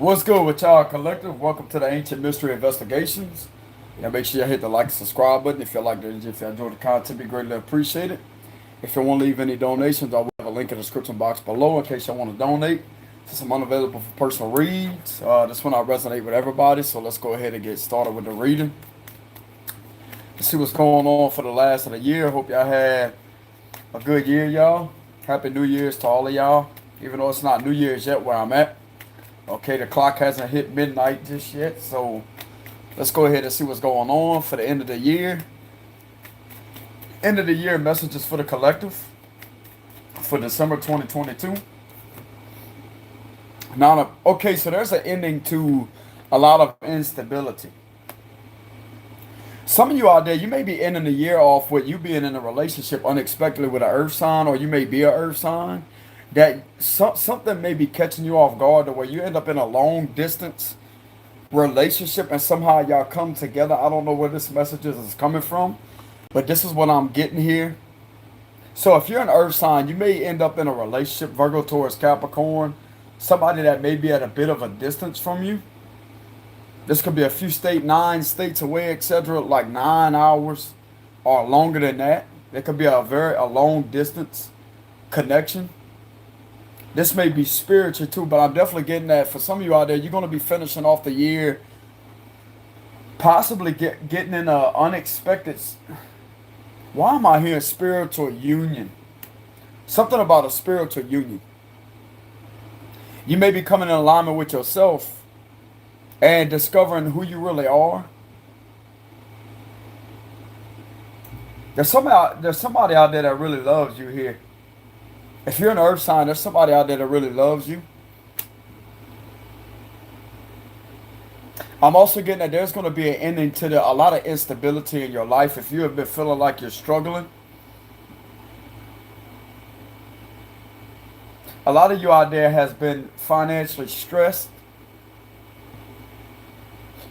What's good with y'all, collective? Welcome to the Ancient Mystery Investigations. Make sure you hit the like and subscribe button if you like the if you enjoy the content, be greatly appreciated. If you want to leave any donations, I will have a link in the description box below in case you want to donate. Since I'm unavailable for personal reads, this one I resonate with everybody, so let's go ahead and get started with the reading. Let's see what's going on for the last of the year. Hope y'all had a good year, y'all. Happy New Year's to all of y'all, even though it's not New Year's yet where I'm at. Okay, the clock hasn't hit midnight just yet, so let's go ahead and see what's going on for the end of the year. End of the year messages for the collective for December 2022. Now, okay, so there's an ending to a lot of instability. Some of you out there, you may be ending the year off with you being in a relationship unexpectedly with an earth sign, or you may be an earth sign. That something may be catching you off guard to where you end up in a long distance relationship and somehow y'all come together. I don't know where this message is coming from, but this is what I'm getting here. So if you're an earth sign, you may end up in a relationship, Virgo, Taurus, Capricorn, somebody that may be at a bit of a distance from you. This could be a few 9 states away, etc., like 9 hours or longer than that. It could be a long distance connection. This may be spiritual too, but I'm definitely getting that for some of you out there, you're going to be finishing off the year, possibly getting in an unexpected. Why am I hearing spiritual union? Something about a spiritual union. You may be coming in alignment with yourself and discovering who you really are. There's somebody out there that really loves you here. If you're an earth sign, there's somebody out there that really loves you. I'm also getting that there's going to be an ending to a lot of instability in your life. If you have been feeling like you're struggling, a lot of you out there has been financially stressed.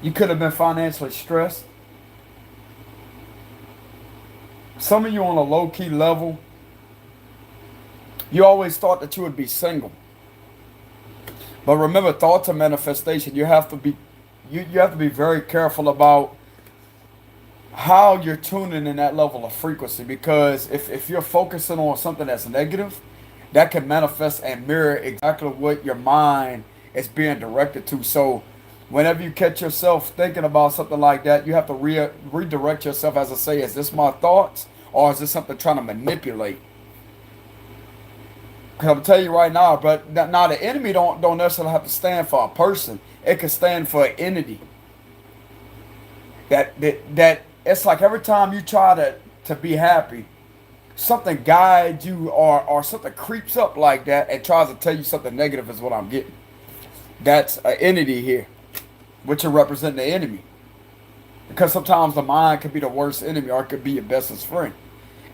You could have been financially stressed. Some of you on a low-key level, you always thought that you would be single. But remember, thoughts are manifestation. You have to be very careful about how you're tuning in that level of frequency, because if you're focusing on something that's negative, that can manifest and mirror exactly what your mind is being directed to. So whenever you catch yourself thinking about something like that, you have to redirect yourself, as I say, is this my thoughts or is this something trying to manipulate? I'm tell you right now, but now the enemy don't necessarily have to stand for a person. It can stand for an entity. That it's like every time you try to be happy, something guides you or something creeps up like that and tries to tell you something negative is what I'm getting. That's an entity here, which will represent the enemy. Because sometimes the mind could be the worst enemy or it could be your bestest friend.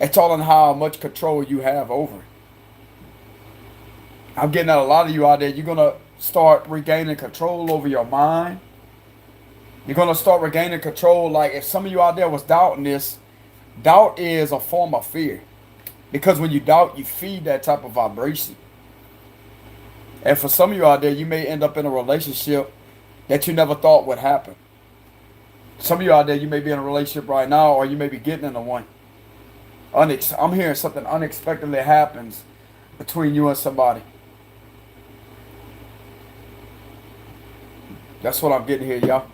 It's all in how much control you have over it. I'm getting at a lot of you out there, you're going to start regaining control over your mind. You're going to start regaining control. Like if some of you out there was doubting this, doubt is a form of fear. Because when you doubt, you feed that type of vibration. And for some of you out there, you may end up in a relationship that you never thought would happen. Some of you out there, you may be in a relationship right now, or you may be getting into one. I'm hearing something unexpectedly happens between you and somebody. That's what I'm getting here, y'all.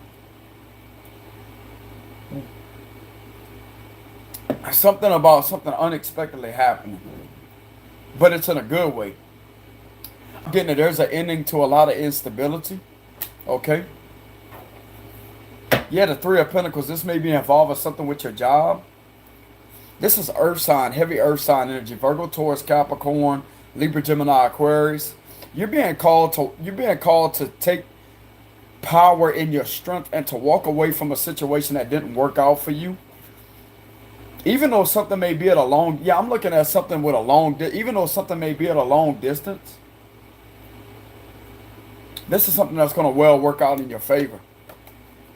Something about something unexpectedly happening. But it's in a good way. I'm getting that there's an ending to a lot of instability. Okay? Yeah, the Three of Pentacles. This may be involving something with your job. This is earth sign, heavy earth sign energy. Virgo, Taurus, Capricorn, Libra, Gemini, Aquarius. You're being called to take power in your strength and to walk away from a situation that didn't work out for you. Even though something may be at a long, I'm looking at something with a long, even though something may be at a long distance, this is something that's going to well work out in your favor.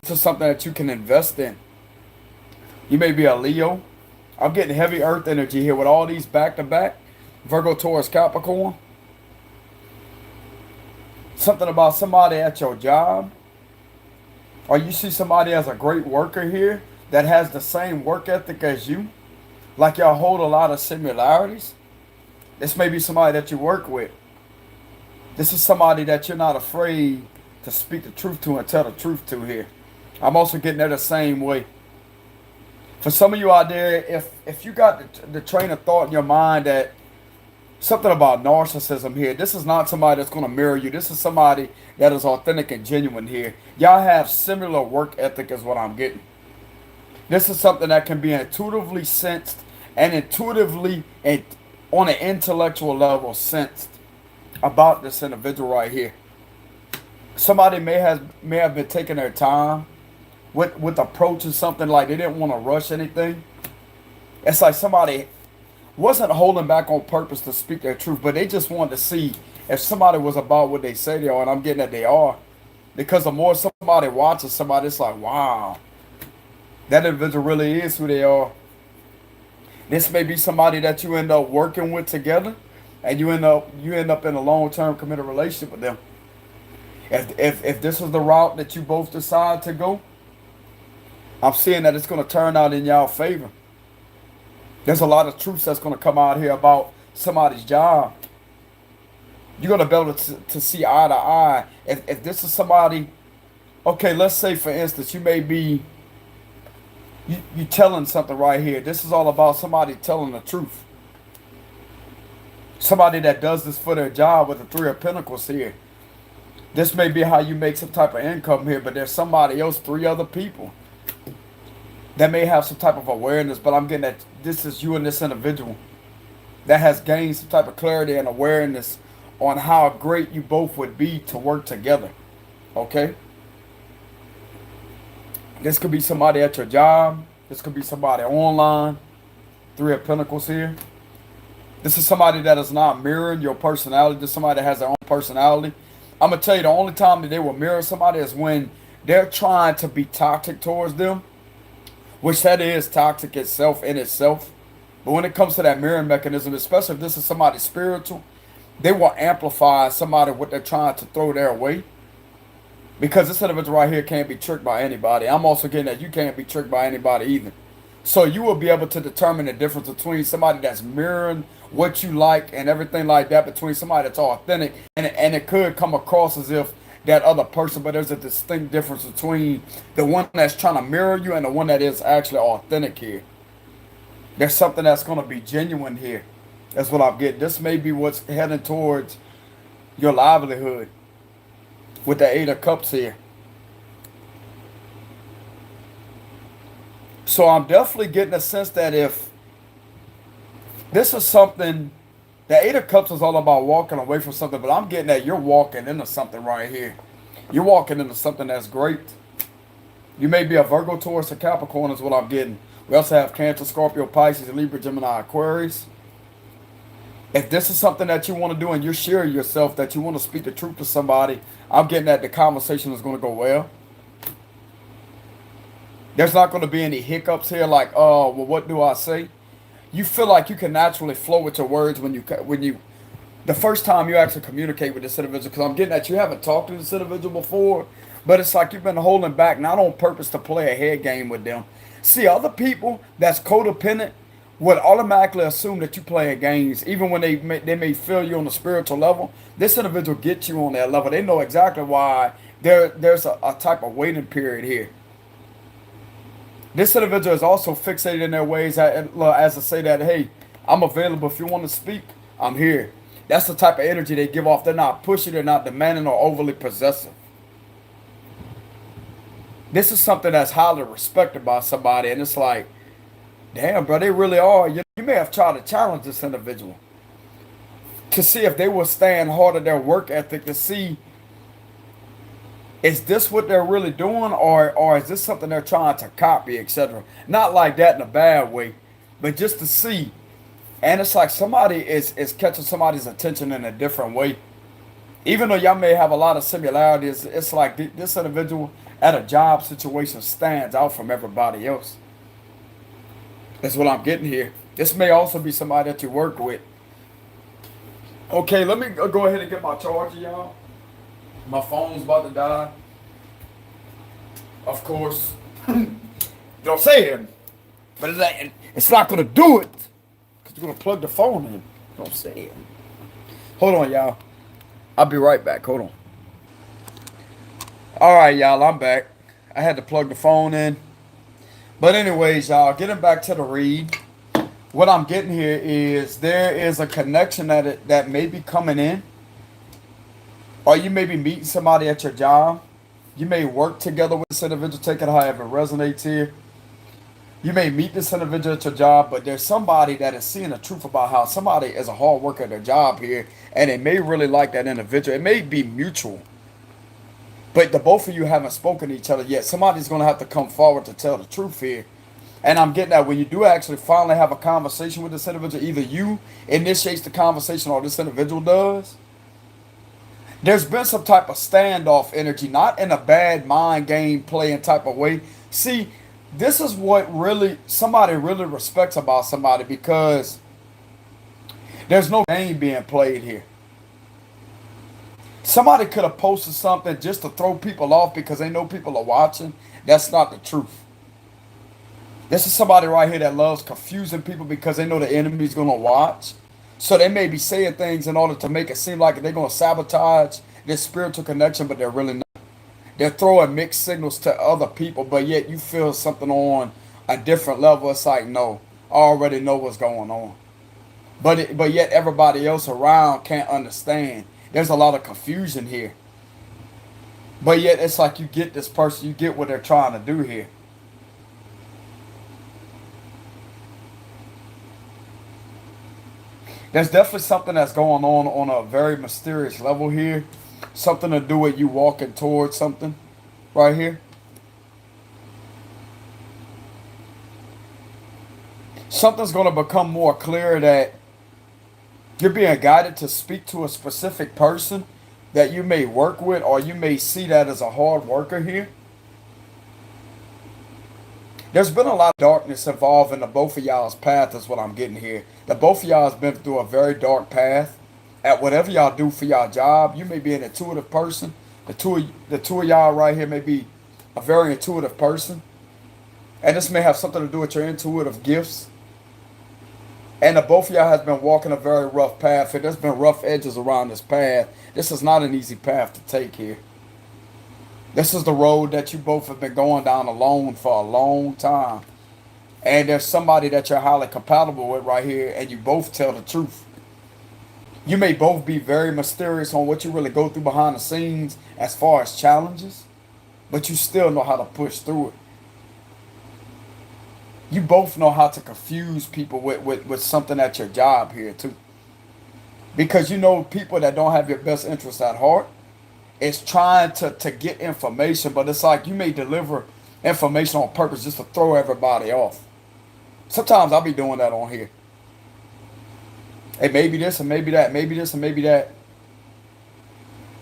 This is something that you can invest in. You may be a Leo. I'm getting heavy earth energy here with all these back to back. Virgo, Taurus, Capricorn. Something about somebody at your job, or you see somebody as a great worker here that has the same work ethic as you, like y'all hold a lot of similarities. This may be somebody that you work with. This is somebody that you're not afraid to speak the truth to and tell the truth to here. I'm also getting there the same way. For some of you out there, if you got the train of thought in your mind that something about narcissism here, this is not somebody that's going to mirror you. This is somebody that is authentic and genuine here. Y'all have similar work ethic is what I'm getting. This is something that can be intuitively sensed and intuitively and on an intellectual level sensed about this individual right here. Somebody may have been taking their time with approaching something, like they didn't want to rush anything. It's like somebody wasn't holding back on purpose to speak their truth, but they just wanted to see if somebody was about what they say they are, and I'm getting that they are. Because the more somebody watches somebody, it's like, wow, that individual really is who they are. This may be somebody that you end up working with together, and you end up in a long-term committed relationship with them. If this is the route that you both decide to go, I'm seeing that it's going to turn out in y'all favor. There's a lot of truths that's going to come out here about somebody's job. You're going to be able to see eye to eye. If this is somebody, okay, let's say for instance, you may be, you telling something right here. This is all about somebody telling the truth. Somebody that does this for their job with the Three of Pentacles here. This may be how you make some type of income here, but there's somebody else, three other people that may have some type of awareness, but I'm getting that this is you and this individual that has gained some type of clarity and awareness on how great you both would be to work together. Okay? This could be somebody at your job. This could be somebody online. Three of Pentacles here. This is somebody that is not mirroring your personality. This is somebody that has their own personality. I'm going to tell you, the only time that they will mirror somebody is when they're trying to be toxic towards them, which that is toxic itself in itself. But when it comes to that mirroring mechanism, especially if this is somebody spiritual, they will amplify somebody what they're trying to throw their way. Because this individual right here can't be tricked by anybody. I'm also getting that you can't be tricked by anybody either. So you will be able to determine the difference between somebody that's mirroring what you like and everything like that, between somebody that's authentic, and it could come across as if that other person, but there's a distinct difference between the one that's trying to mirror you and the one that is actually authentic here. There's something that's going to be genuine here. That's what I'm getting. This may be what's heading towards your livelihood with the Eight of Cups here. So I'm definitely getting a sense that if this is something, the Eight of Cups is all about walking away from something, but I'm getting that you're walking into something right here. You're walking into something that's great. You may be a Virgo, Taurus, or Capricorn is what I'm getting. We also have Cancer, Scorpio, Pisces, Libra, Gemini, Aquarius. If this is something that you want to do and you're sharing yourself, that you want to speak the truth to somebody, I'm getting that the conversation is going to go well. There's not going to be any hiccups here like, oh, well, what do I say? You feel like you can naturally flow with your words when you the first time you actually communicate with this individual, because I'm getting that you haven't talked to this individual before, but it's like you've been holding back, not on purpose to play a head game with them. See, other people that's codependent would automatically assume that you play games, even when they may feel you on the spiritual level. This individual gets you on that level. They know exactly why there's a type of waiting period here. This individual is also fixated in their ways as to say that, hey, I'm available. If you want to speak, I'm here. That's the type of energy they give off. They're not pushy, they're not demanding or overly possessive. This is something that's highly respected by somebody, and it's like, damn, bro, they really are. You may have tried to challenge this individual to see if they will stand hard at their work ethic, to see, is this what they're really doing, or is this something they're trying to copy, etc. Not like that in a bad way, but just to see. And it's like somebody is catching somebody's attention in a different way. Even though y'all may have a lot of similarities, it's like this individual at a job situation stands out from everybody else. That's what I'm getting here. This may also be somebody that you work with. Okay, let me go ahead and get my charger, y'all. My phone's about to die. Of course. You know what I'm saying? But it's not going to do it. Because you're going to plug the phone in. You know what I'm saying? Hold on, y'all. I'll be right back. Hold on. All right, y'all. I'm back. I had to plug the phone in. But anyways, y'all, getting back to the read. What I'm getting here is there is a connection that may be coming in. Or you may be meeting somebody at your job. You may work together with this individual, take it however it resonates here. You may meet this individual at your job, but there's somebody that is seeing the truth about how somebody is a hard worker at their job here, and they may really like that individual. It may be mutual, but the both of you haven't spoken to each other yet. Somebody's going to have to come forward to tell the truth here. And I'm getting that when you do actually finally have a conversation with this individual, either you initiates the conversation or this individual does. There's been some type of standoff energy, not in a bad mind game playing type of way. See, this is what really somebody really respects about somebody, because there's no game being played here. Somebody could have posted something just to throw people off because they know people are watching. That's not the truth. This is somebody right here that loves confusing people because they know the enemy's going to watch. So they may be saying things in order to make it seem like they're going to sabotage this spiritual connection, but they're really not. They're throwing mixed signals to other people, but yet you feel something on a different level. It's like, no, I already know what's going on. But yet everybody else around can't understand. There's a lot of confusion here. But yet it's like you get this person, you get what they're trying to do here. There's definitely something that's going on a very mysterious level here. Something to do with you walking towards something right here. Something's going to become more clear that you're being guided to speak to a specific person that you may work with, or you may see that as a hard worker here. There's been a lot of darkness involved in the both of y'all's path is what I'm getting here. The both of y'all has been through a very dark path. At whatever y'all do for y'all job, you may be an intuitive person. The two of y'all right here may be a very intuitive person. And this may have something to do with your intuitive gifts. And the both of y'all has been walking a very rough path. And there's been rough edges around this path. This is not an easy path to take here. This is the road that you both have been going down alone for a long time. And there's somebody that you're highly compatible with right here, and you both tell the truth. You may both be very mysterious on what you really go through behind the scenes as far as challenges, but you still know how to push through it. You both know how to confuse people with something at your job here too. Because you know people that don't have your best interests at heart is trying to get information, but it's like you may deliver information on purpose just to throw everybody off. Sometimes I'll be doing that on here. Hey, maybe this and maybe that, maybe this and maybe that.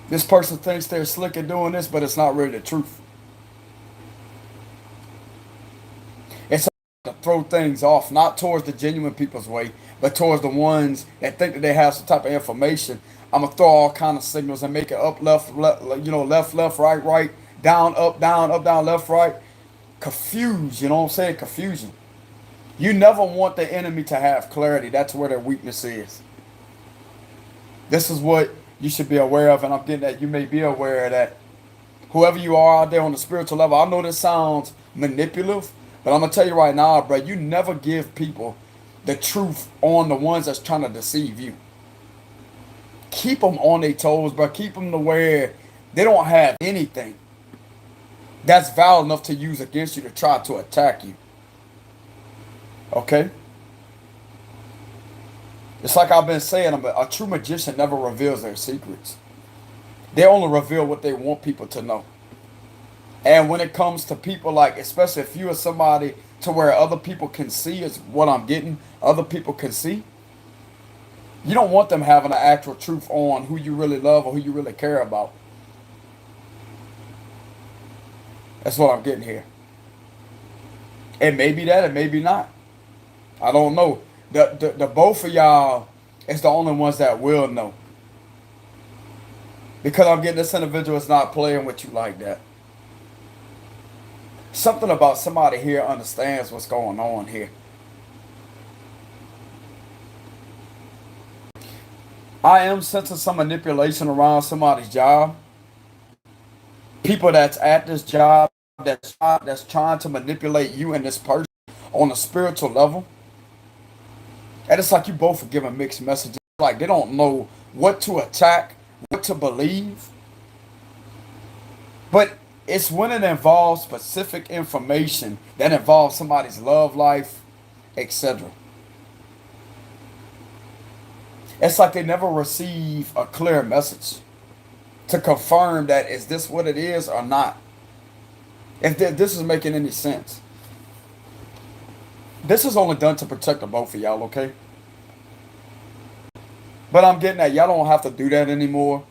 This person thinks they're slick at doing this, but it's not really the truth. It's to throw things off, not towards the genuine people's way, but towards the ones that think that they have some type of information. I'm gonna throw all kind of signals and make it up, left, left, right, down, up, down, left, right. Confused, you know what I'm saying? Confusion. You never want the enemy to have clarity. That's where their weakness is. This is what you should be aware of, and I'm getting that you may be aware of that. Whoever you are out there on the spiritual level, I know this sounds manipulative, but I'm going to tell you right now, bro, you never give people the truth on the ones that's trying to deceive you. Keep them on their toes, bro. Keep them to where they don't have anything that's valid enough to use against you to try to attack you. Okay? It's like I've been saying, a true magician never reveals their secrets. They only reveal what they want people to know. And when it comes to people, like, especially if you are somebody to where other people can see is what I'm getting, other people can see, you don't want them having the actual truth on who you really love or who you really care about. That's what I'm getting here. It may be that, it may be not. I don't know. The both of y'all is the only ones that will know. Because I'm getting this individual is not playing with you like that. Something about somebody here understands what's going on here. I am sensing some manipulation around somebody's job. People that's at this job that's trying to manipulate you and this person on a spiritual level. And it's like you both are giving mixed messages. Like they don't know what to attack, what to believe. But it's when it involves specific information that involves somebody's love life, etc. It's like they never receive a clear message to confirm that is this what it is or not. If this is making any sense. This is only done to protect the both of y'all, okay? But I'm getting that y'all don't have to do that anymore.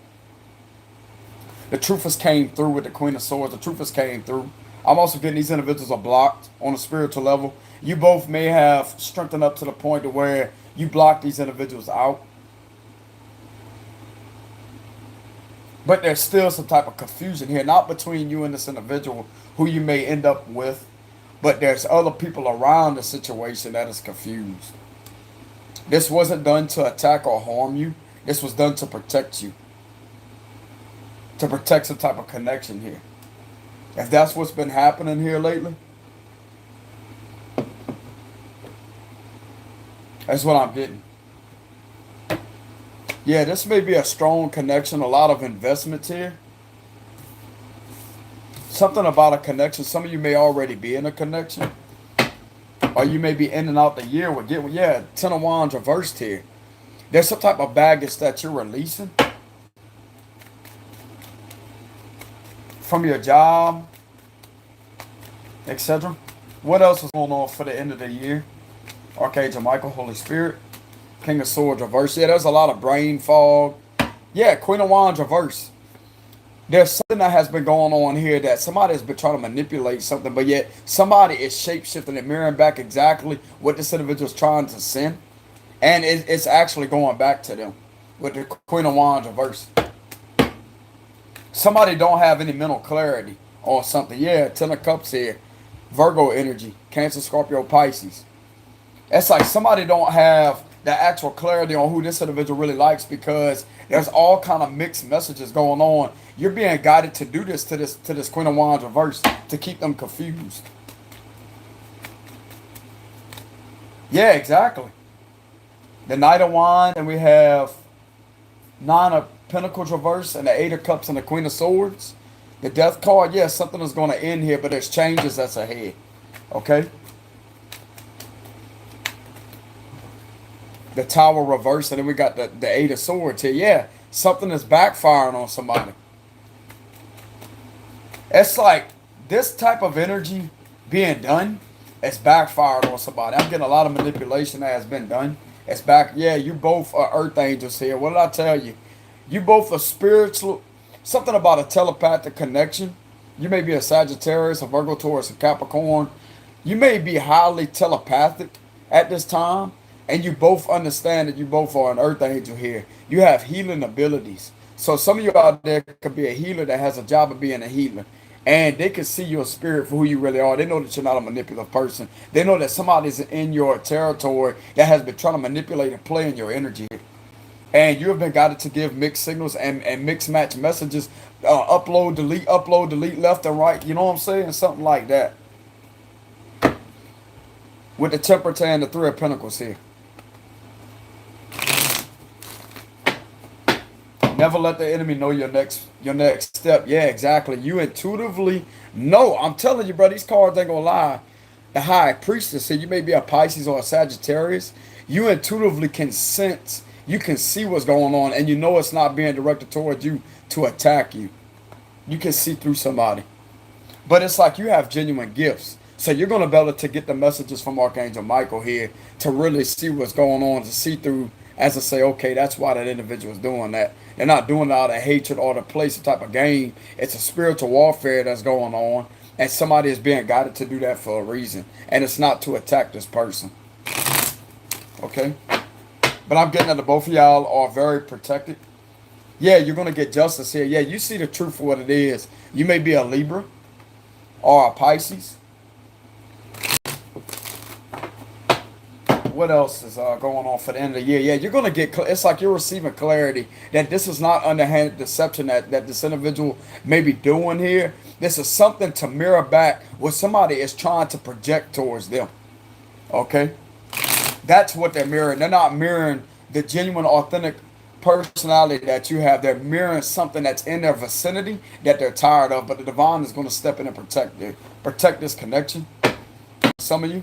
The truthers came through with the Queen of Swords. The truthers came through. I'm also getting these individuals are blocked on a spiritual level. You both may have strengthened up to the point to where you block these individuals out. But there's still some type of confusion here, not between you and this individual who you may end up with, but there's other people around the situation that is confused. This wasn't done to attack or harm you. This was done to protect you. To protect some type of connection here. If that's what's been happening here lately, that's what I'm getting. Yeah, this may be a strong connection, a lot of investments here. Something about a connection. Some of you may already be in a connection. Or you may be in and out the year with yeah, Ten of Wands reversed here. There's some type of baggage that you're releasing from your job, etc. What else is going on for the end of the year? Archangel Michael, Holy Spirit, King of Swords reverse. Yeah, there's a lot of brain fog. Yeah, Queen of Wands reverse. There's something that has been going on here that somebody has been trying to manipulate something, but yet somebody is shape-shifting and mirroring back exactly what this individual is trying to send. And it's actually going back to them with the Queen of Wands reverse. Somebody don't have any mental clarity on something. Yeah, Ten of Cups here. Virgo energy. Cancer, Scorpio, Pisces. It's like somebody don't have the actual clarity on who this individual really likes because there's all kind of mixed messages going on. You're being guided to do this to this Queen of Wands reverse to keep them confused. Yeah, exactly. The Knight of Wands, and we have Nine of Pentacles reverse and the Eight of Cups and the Queen of Swords. The Death card, yes, something is going to end here, but there's changes that's ahead. Okay? The Tower reverse, and then we got the Eight of Swords here. Yeah, something is backfiring on somebody. It's like this type of energy being done, it's backfired on somebody. I'm getting a lot of manipulation that has been done. It's back. Yeah, you both are earth angels here. What did I tell you? You both are spiritual. Something about a telepathic connection. You may be a Sagittarius, a Virgo, Taurus, a Capricorn. You may be highly telepathic at this time. And you both understand that you both are an earth angel here. You have healing abilities. So some of you out there could be a healer that has a job of being a healer. And they can see your spirit for who you really are. They know that you're not a manipulative person. They know that somebody's in your territory that has been trying to manipulate and play in your energy. And you have been guided to give mixed signals and mixed match messages. Upload, delete left and right. You know what I'm saying? Something like that. With the Temperance and the Three of Pentacles here. Never let the enemy know your next step. Yeah, exactly. You intuitively know. I'm telling you, bro, these cards ain't gonna lie. The High Priestess here, you may be a Pisces or a Sagittarius. You intuitively can sense, you can see what's going on, and you know it's not being directed towards you to attack you. You can see through somebody. But it's like you have genuine gifts. So you're gonna be able to get the messages from Archangel Michael here to really see what's going on, to see through as to say, okay, that's why that individual is doing that. They're not doing it out of hatred or to play some type of game. It's a spiritual warfare that's going on, and somebody is being guided to do that for a reason. And it's not to attack this person. Okay? But I'm getting that both of y'all are very protected. Yeah, you're going to get justice here. Yeah, you see the truth for what it is. You may be a Libra or a Pisces. What else is going on for the end of the year? Yeah, you're going to get, it's like you're receiving clarity that this is not underhanded deception that this individual may be doing here. This is something to mirror back what somebody is trying to project towards them. Okay? That's what they're mirroring. They're not mirroring the genuine, authentic personality that you have. They're mirroring something that's in their vicinity that they're tired of. But the divine is going to step in and protect this connection. Some of you.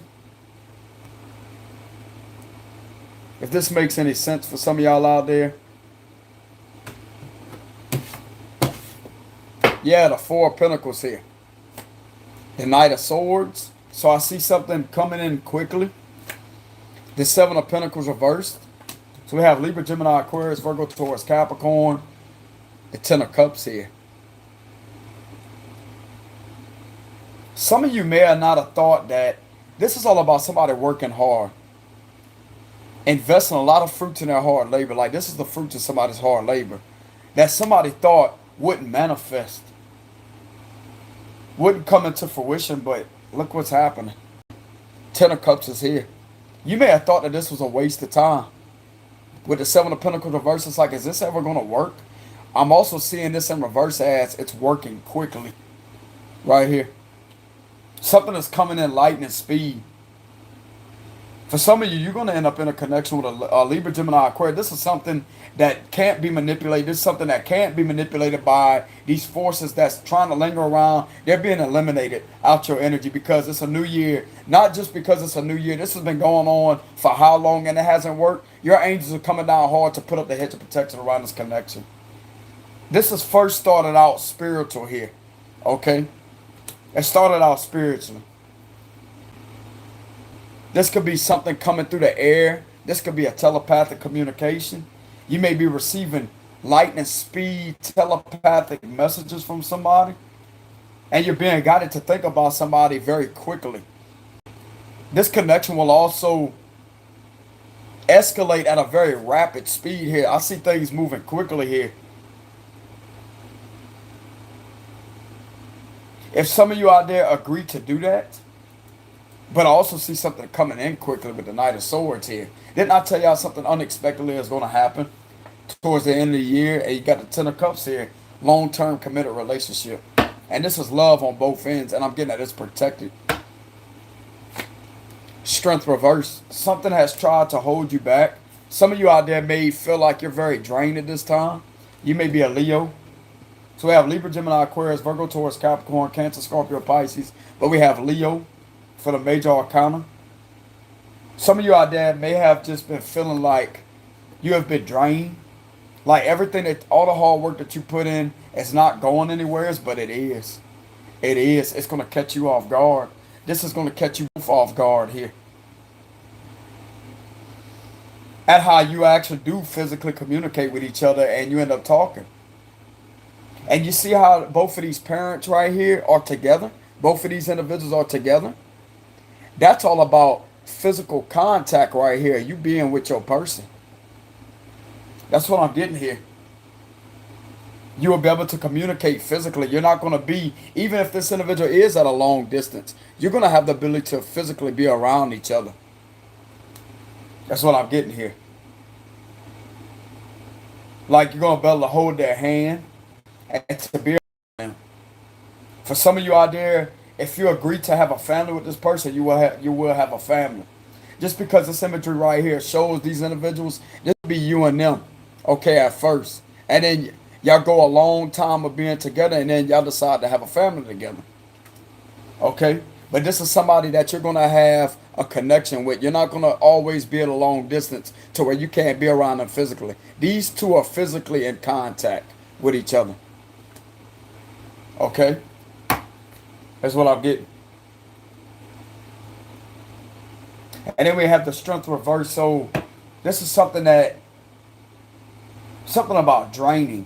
If this makes any sense for some of y'all out there. Yeah, the Four of Pentacles here. The Knight of Swords. So I see something coming in quickly. The Seven of Pentacles reversed. So we have Libra, Gemini, Aquarius, Virgo, Taurus, Capricorn. The Ten of Cups here. Some of you may have not have thought that this is all about somebody working hard. Investing a lot of fruits in their hard labor. Like this is the fruits of somebody's hard labor. That somebody thought wouldn't manifest. Wouldn't come into fruition, but look what's happening. Ten of Cups is here. You may have thought that this was a waste of time. With the Seven of Pentacles reverse, it's like, is this ever going to work? I'm also seeing this in reverse as it's working quickly. Right here. Something is coming in lightning speed. For some of you, you're going to end up in a connection with a Libra, Gemini, Aquarius. This is something that can't be manipulated. This is something that can't be manipulated by these forces that's trying to linger around. They're being eliminated out your energy because it's a new year. Not just because it's a new year. This has been going on for how long and it hasn't worked. Your angels are coming down hard to put up the hedge of protection around this connection. This is first started out spiritual here. Okay? It started out spiritually. This could be something coming through the air. This could be a telepathic communication. You may be receiving lightning speed telepathic messages from somebody. And you're being guided to think about somebody very quickly. This connection will also escalate at a very rapid speed here. I see things moving quickly here. If some of you out there agree to do that, but I also see something coming in quickly with the Knight of Swords here. Didn't I tell y'all something unexpectedly is going to happen towards the end of the year? And you got the Ten of Cups here. Long-term committed relationship. And this is love on both ends. And I'm getting that it's protected. Strength reverse. Something has tried to hold you back. Some of you out there may feel like you're very drained at this time. You may be a Leo. So we have Libra, Gemini, Aquarius, Virgo, Taurus, Capricorn, Cancer, Scorpio, Pisces. But we have Leo for the major arcana. Some of you out there may have just been feeling like you have been drained. Like everything that, all the hard work that you put in is not going anywhere, but it is. It is. It's going to catch you off guard. This is going to catch you off guard here. At how you actually do physically communicate with each other and you end up talking. And you see how both of these parents right here are together. Both of these individuals are together. That's all about physical contact right here. You being with your person. That's what I'm getting here. You will be able to communicate physically. You're not going to be, even if this individual is at a long distance, you're going to have the ability to physically be around each other. That's what I'm getting here. Like you're going to be able to hold their hand and to be around them. For some of you out there, if you agree to have a family with this person, you will have a family. Just because this imagery right here shows these individuals, this will be you and them, okay, at first. And then y'all go a long time of being together, and then y'all decide to have a family together. Okay? But this is somebody that you're going to have a connection with. You're not going to always be at a long distance to where you can't be around them physically. These two are physically in contact with each other. Okay? That's what I'm getting. And then we have the strength reverse. So this is something about draining.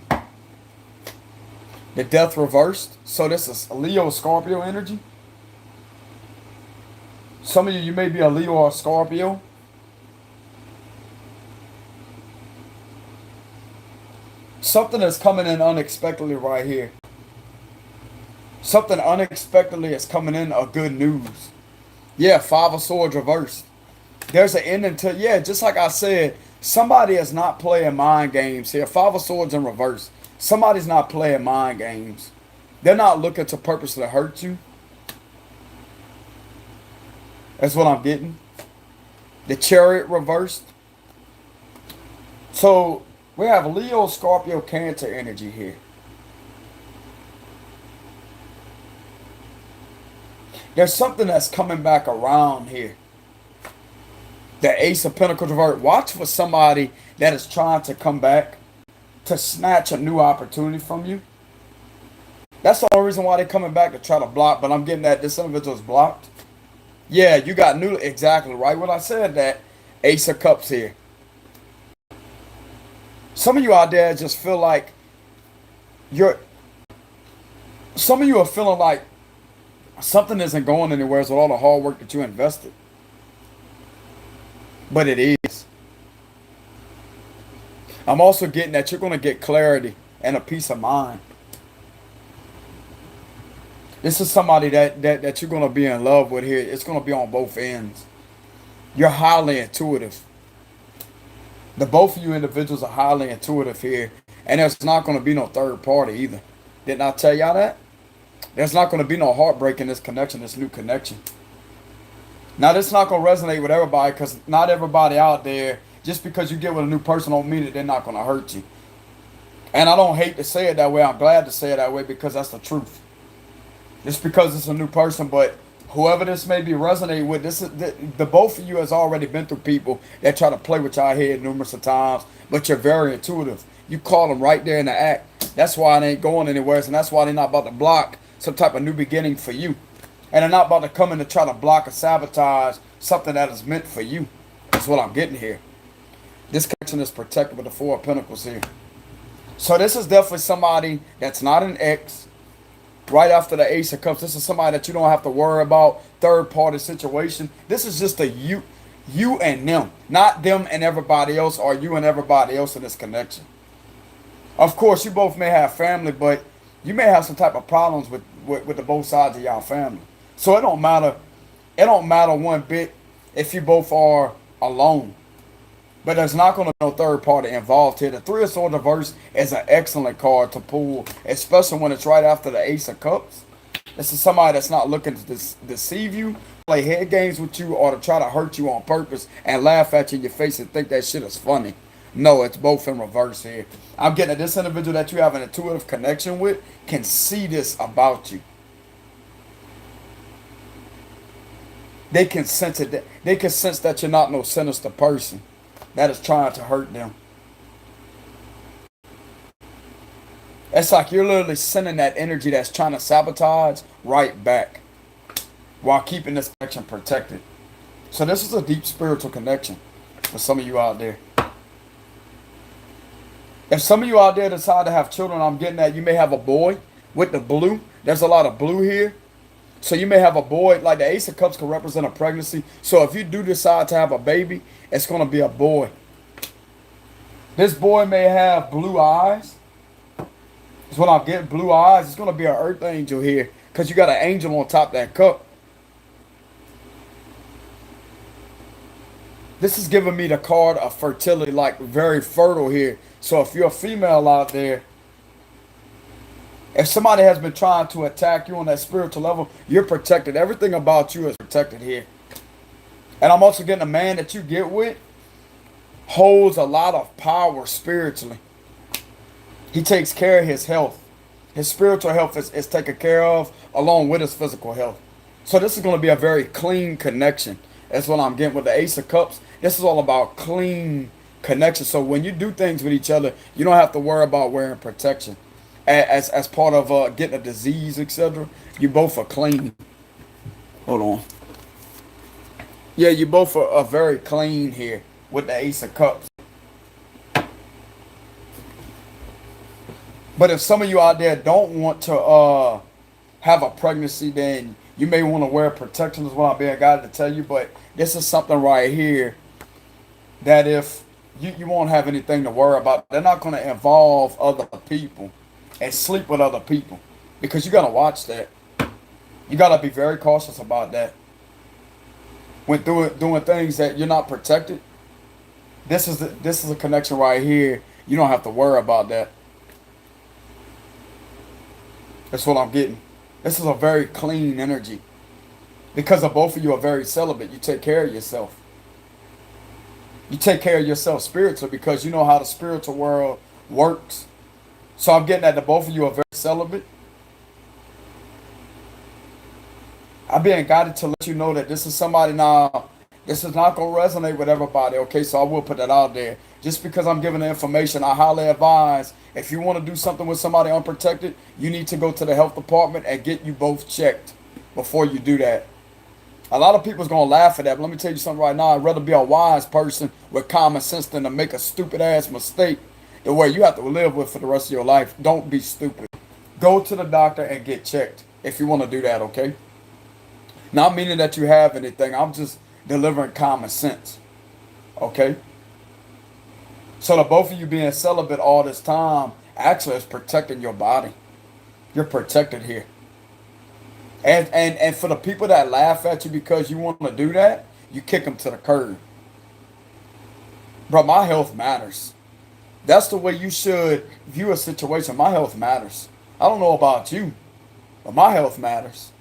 The death reversed. So this is Leo Scorpio energy. Some of you may be a Leo or a Scorpio. Something is coming in unexpectedly right here. Something unexpectedly is coming in of good news. Yeah, Five of Swords reversed. There's an ending to, yeah, just like I said, somebody is not playing mind games here. Five of Swords in reverse. Somebody's not playing mind games. They're not looking to purposely hurt you. That's what I'm getting. The Chariot reversed. So we have Leo, Scorpio, Cancer energy here. There's something that's coming back around here. The Ace of Pentacles reversed. Watch for somebody that is trying to come back to snatch a new opportunity from you. That's the only reason why they're coming back, to try to block. But I'm getting that this individual is blocked. Yeah, you got new. Exactly right when I said that. Ace of Cups here. Some of you out there just feel like some of you are feeling like something isn't going anywhere with all the hard work that you invested. But it is. I'm also getting that you're going to get clarity and a peace of mind. This is somebody that you're going to be in love with here. It's going to be on both ends. You're highly intuitive. The both of you individuals are highly intuitive here. And there's not going to be no third party either. Didn't I tell y'all that? There's not going to be no heartbreak in this connection, this new connection. Now, this is not going to resonate with everybody, because not everybody out there, just because you get with a new person don't mean that they're not going to hurt you. And I don't hate to say it that way. I'm glad to say it that way, because that's the truth. Just because it's a new person, but whoever this may be resonate with, this is the both of you has already been through people that try to play with y'all head numerous of times, but you're very intuitive. You call them right there in the act. That's why it ain't going anywhere, and that's why they're not about to block some type of new beginning for you. And they're not about to come in to try to block or sabotage something that is meant for you. That's what I'm getting here. This connection is protected with the Four of Pentacles here. So this is definitely somebody that's not an ex. Right after the Ace of Cups, this is somebody that you don't have to worry about third party situation. This is just a you and them, not them and everybody else, or you and everybody else in this connection. Of course, you both may have family, but you may have some type of problems with the both sides of y'all family. So it don't matter. It don't matter one bit if you both are alone. But there's not going to be no third party involved here. The Three of Swords reverse is an excellent card to pull, especially when it's right after the Ace of Cups. This is somebody that's not looking to deceive you, play head games with you, or to try to hurt you on purpose and laugh at you in your face and think that shit is funny. No, it's both in reverse here. I'm getting that this individual that you have an intuitive connection with can see this about you. They can sense it. They can sense that you're not no sinister person that is trying to hurt them. It's like you're literally sending that energy that's trying to sabotage right back while keeping this connection protected. So this is a deep spiritual connection for some of you out there. If some of you out there decide to have children, I'm getting that you may have a boy with the blue. There's a lot of blue here. So you may have a boy, like the Ace of Cups can represent a pregnancy. So if you do decide to have a baby, it's going to be a boy. This boy may have blue eyes. That's what I'm getting, blue eyes. It's going to be an earth angel here, because you got an angel on top of that cup. This is giving me the card of fertility, like very fertile here. So if you're a female out there, if somebody has been trying to attack you on that spiritual level, you're protected. Everything about you is protected here. And I'm also getting a man that you get with holds a lot of power spiritually. He takes care of his health. His spiritual health is taken care of along with his physical health. So this is going to be a very clean connection. That's what I'm getting with the Ace of Cups. This is all about clean connection. So when you do things with each other, you don't have to worry about wearing protection. As part of getting a disease, etc. You both are clean. Hold on. Yeah, you both are very clean here with the Ace of Cups. But if some of you out there don't want to have a pregnancy, then you may want to wear protection, is what I'm being guided to tell you. But this is something right here that if you won't have anything to worry about. They're not going to involve other people and sleep with other people because you got to watch that. You got to be very cautious about that. When doing things that you're not protected, this is a connection right here. You don't have to worry about that. That's what I'm getting. This is a very clean energy because of both of you are very celibate. You take care of yourself. You take care of yourself spiritually because you know how the spiritual world works. So I'm getting that the both of you are very celibate. I'm being guided to let you know that this is somebody now. This is not going to resonate with everybody, okay? So I will put that out there. Just because I'm giving the information, I highly advise if you want to do something with somebody unprotected, you need to go to the health department and get you both checked before you do that. A lot of people's going to laugh at that, but let me tell you something right now. I'd rather be a wise person with common sense than to make a stupid ass mistake the way you have to live with for the rest of your life. Don't be stupid. Go to the doctor and get checked if you want to do that, okay? Not meaning that you have anything. I'm just delivering common sense. Okay? So the both of you being celibate all this time actually is protecting your body. You're protected here. And for the people that laugh at you because you want to do that, you kick them to the curb. Bro, my health matters. That's the way you should view a situation. My health matters. I don't know about you, but my health matters.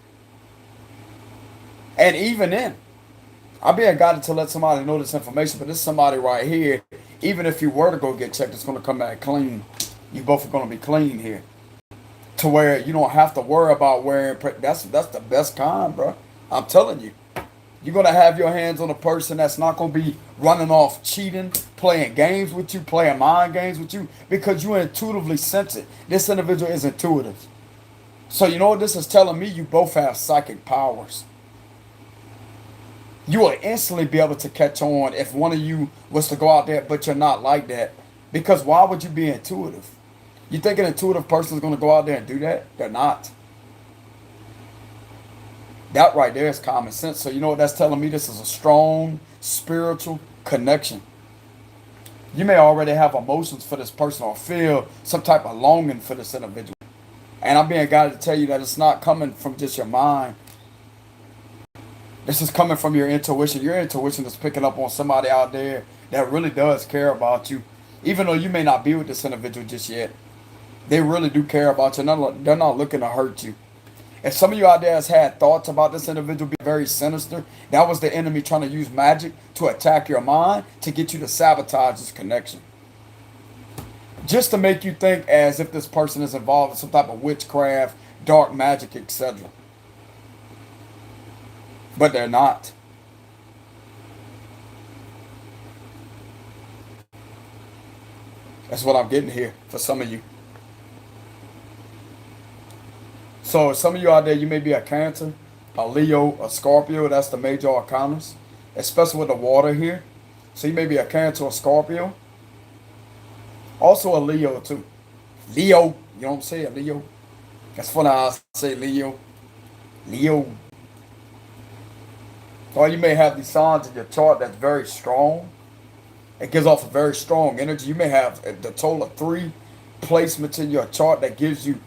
And even then, I'm being guided to let somebody know this information, but this is somebody right here. Even if you were to go get checked, it's going to come back clean. You both are going to be clean here. To where you don't have to worry about wearing. That's the best kind, bro. I'm telling you. You're going to have your hands on a person that's not going to be running off cheating, playing games with you, playing mind games with you, because you intuitively sense it. This individual is intuitive. So you know what this is telling me? You both have psychic powers. You will instantly be able to catch on if one of you was to go out there, but you're not like that. Because why would you be intuitive? You think an intuitive person is going to go out there and do that? They're not. That right there is common sense. So you know what that's telling me? This is a strong spiritual connection. You may already have emotions for this person or feel some type of longing for this individual. And I'm being guided to tell you that it's not coming from just your mind. This is coming from your intuition. Your intuition is picking up on somebody out there that really does care about you. Even though you may not be with this individual just yet. They really do care about you. They're not looking to hurt you. If some of you out there has had thoughts about this individual being very sinister, that was the enemy trying to use magic to attack your mind to get you to sabotage this connection. Just to make you think as if this person is involved in some type of witchcraft, dark magic, etc. But they're not. That's what I'm getting here for some of you. So some of you out there, you may be a Cancer, a Leo, a Scorpio. That's the major arcanas, especially with the water here. So you may be a Cancer or Scorpio. Also a Leo too. Leo, you don't say it, Leo. That's funny how I say Leo. Leo. Or you may have these signs in your chart that's very strong. It gives off a very strong energy. You may have the total of 3 placements in your chart that gives you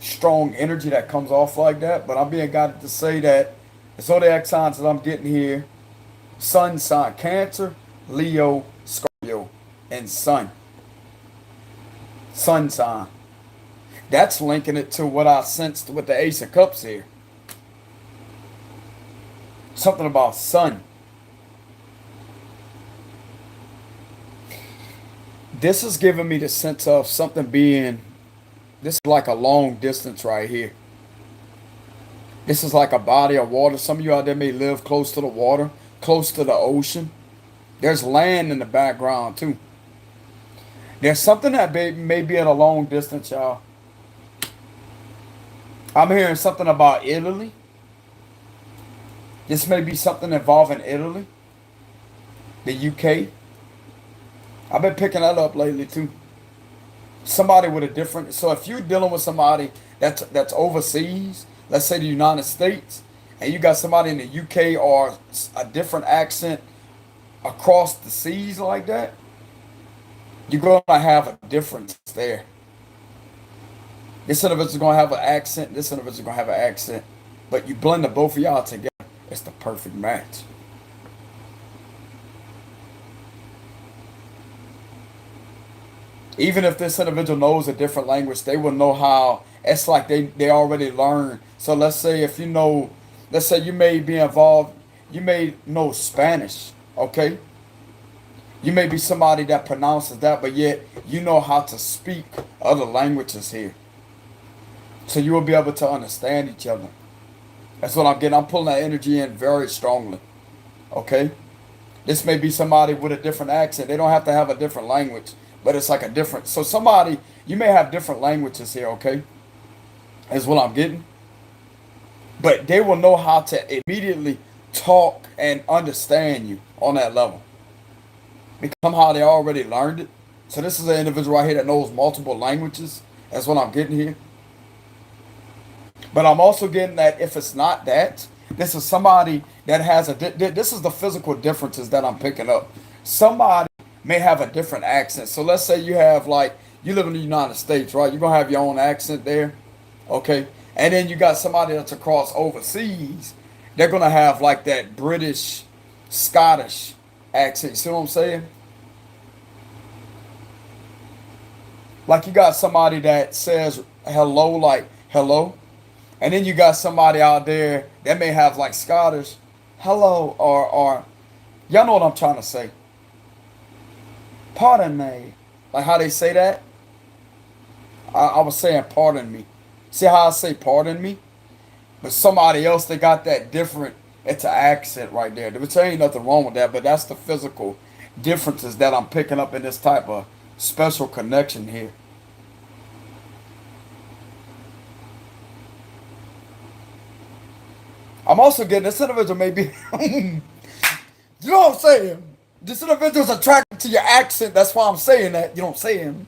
strong energy that comes off like that. But I'm being guided to say that the zodiac signs that I'm getting here: Sun sign, Cancer, Leo, Scorpio, and Sun. Sun sign. That's linking it to what I sensed with the Ace of Cups here. Something about Sun. This is giving me the sense of something being, this is like a long distance right here. This is like a body of water. Some of you out there may live close to the water, close to the ocean. There's land in the background too. There's something that may be at a long distance, y'all. I'm hearing something about Italy. This may be something involving Italy, the UK. I've been picking that up lately too. Somebody with a different. So if you're dealing with somebody that's overseas, let's say the United States, and you got somebody in the UK or a different accent across the seas like that, You're going to have a difference there. This individual is going to have an accent. This individual is going to have an accent. But you blend the both of y'all together. It's the perfect match. Even if this individual knows a different language, they will know how. It's like they already learned. So let's say if you know, let's say you may be involved, you may know Spanish, okay? You may be somebody that pronounces that, but yet you know how to speak other languages here. So you will be able to understand each other. That's what I'm getting. I'm pulling that energy in very strongly, okay? This may be somebody with a different accent. They don't have to have a different language, but it's like a different. So somebody, you may have different languages here, okay? Is what I'm getting. But they will know how to immediately talk and understand you on that level. Because somehow they already learned it. So this is an individual right here that knows multiple languages. That's what I'm getting here. But I'm also getting that if it's not that, this is somebody that has this is the physical differences that I'm picking up. Somebody may have a different accent. So let's say you have like, you live in the United States, right? You're going to have your own accent there. Okay. And then you got somebody that's across overseas. They're going to have like that British, Scottish accent. You see what I'm saying? Like you got somebody that says hello, like hello. And then you got somebody out there that may have like Scottish hello or y'all know what I'm trying to say. Pardon me. Like how they say that? I was saying pardon me. See how I say pardon me? But somebody else, they got that different, it's an accent right there. Which ain't nothing wrong with that, but that's the physical differences that I'm picking up in this type of special connection here. I'm also getting this individual maybe, you know what I'm saying? This individual's attracted to your accent. That's why I'm saying that. You know what I'm saying?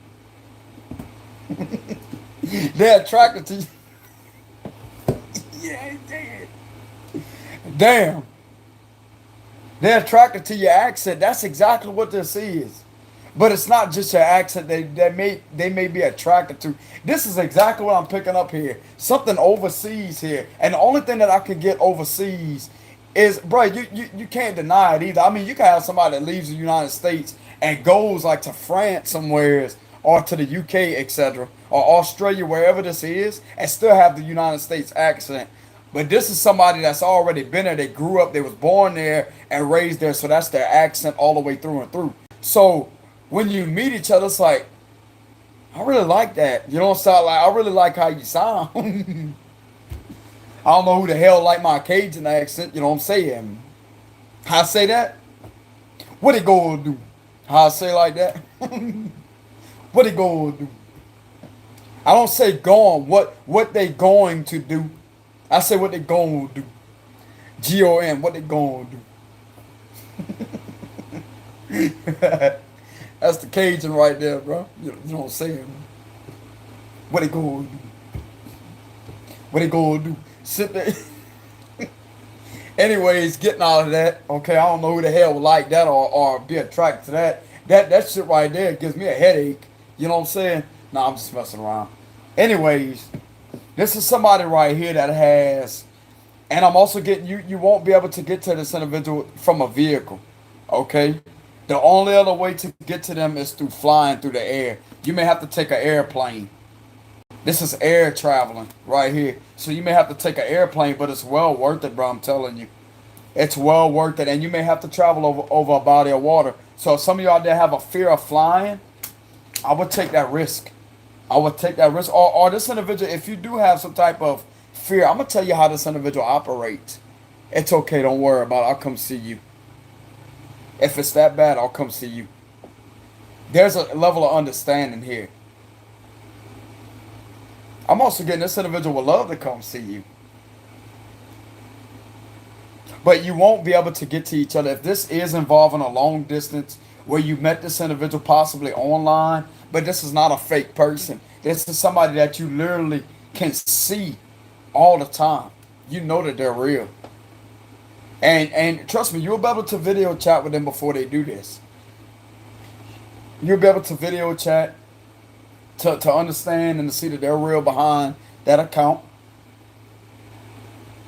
They're attracted to you. Yeah, damn. Damn. They're attracted to your accent. That's exactly what this is. But it's not just your accent they may be attracted to. This is exactly what I'm picking up here. Something overseas here. And the only thing that I can get overseas is, bro, you can't deny it either. I mean, you can have somebody that leaves the United States and goes like to France somewhere or to the UK, etc., or Australia, wherever this is, and still have the United States accent. But this is somebody that's already been there. They grew up, they was born there and raised there, so that's their accent all the way through and through. So when you meet each other, it's like, I really like that. You don't sound like, I really like how you sound. I don't know who the hell like my Cajun accent, you know what I'm saying? How I say that? What it gonna do? How I say like that? What it gonna do? I don't say gone, what they going to do. I say what they gonna do. G-O-N, what they gonna do. That's the Cajun right there, bro. You know what I'm saying? What they gonna do? What they gonna do? Sit there. Anyways, getting out of that, okay, I don't know who the hell would like that or be attracted to that. That shit right there gives me a headache. You know what I'm saying? Nah, I'm just messing around. Anyways, this is somebody right here that has, and I'm also getting, you won't be able to get to this individual from a vehicle, okay? The only other way to get to them is through flying through the air. You may have to take an airplane. This is air traveling right here. So you may have to take an airplane, but it's well worth it, bro. I'm telling you. It's well worth it. And you may have to travel over a body of water. So if some of y'all there have a fear of flying, I would take that risk. I would take that risk. Or this individual, if you do have some type of fear, I'm going to tell you how this individual operates. It's okay. Don't worry about it. I'll come see you. If it's that bad, I'll come see you. There's a level of understanding here. I'm also getting this individual would love to come see you. But you won't be able to get to each other. If this is involving a long distance where you met this individual possibly online, but this is not a fake person. This is somebody that you literally can see all the time. You know that they're real. And trust me, you'll be able to video chat with them before they do this. You'll be able to video chat to understand and to see that they're real behind that account,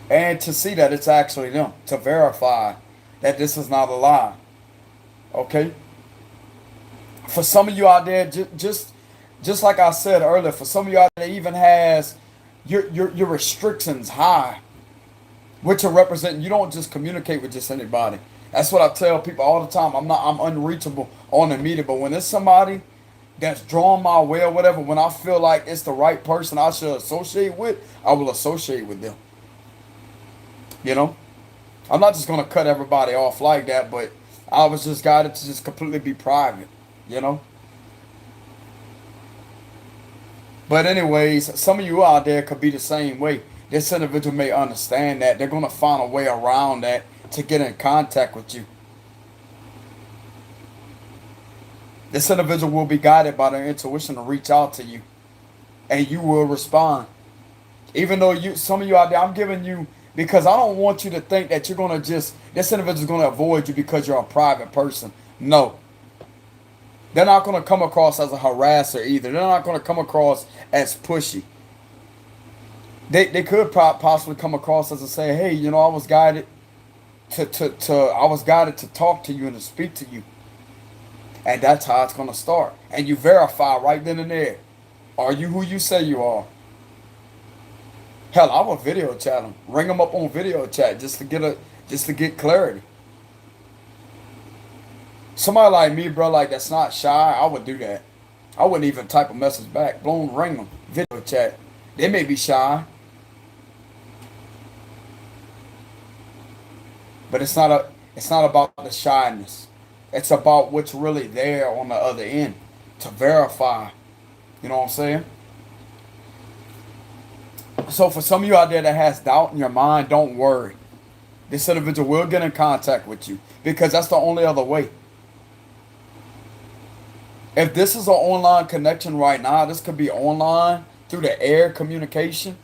and to see that it's actually them, to verify that this is not a lie. Okay? For some of you out there, just like I said earlier, for some of you out there, even has your restrictions high, which are representing you don't just communicate with just anybody. That's what I tell people all the time. I'm unreachable on the media, but when it's somebody that's drawn my way or whatever, when I feel like it's the right person I should associate with, I will associate with them. You know, I'm not just gonna cut everybody off like that, but I was just guided to just completely be private. You know. But anyways, some of you out there could be the same way. This individual may understand that they're gonna find a way around that to get in contact with you. This individual will be guided by their intuition to reach out to you, and you will respond. Even though some of you out there, I'm giving you because I don't want you to think that you're gonna just this individual is gonna avoid you because you're a private person. No, they're not gonna come across as a harasser either. They're not gonna come across as pushy. They could possibly come across as to say, hey, I was guided I was guided to talk to you and to speak to you. And that's how it's going to start. And you verify right then and there. Are you who you say you are? Hell, I would video chat them. Ring them up on video chat just to get clarity. Somebody like me, bro, like that's not shy, I would do that. I wouldn't even type a message back. Blown ring them. Video chat. They may be shy. But it's not about the shyness. It's about what's really there on the other end to verify. You know what I'm saying? So for some of you out there that has doubt in your mind, don't worry. This individual will get in contact with you because that's the only other way. If this is an online connection right now, this could be online through the air communication.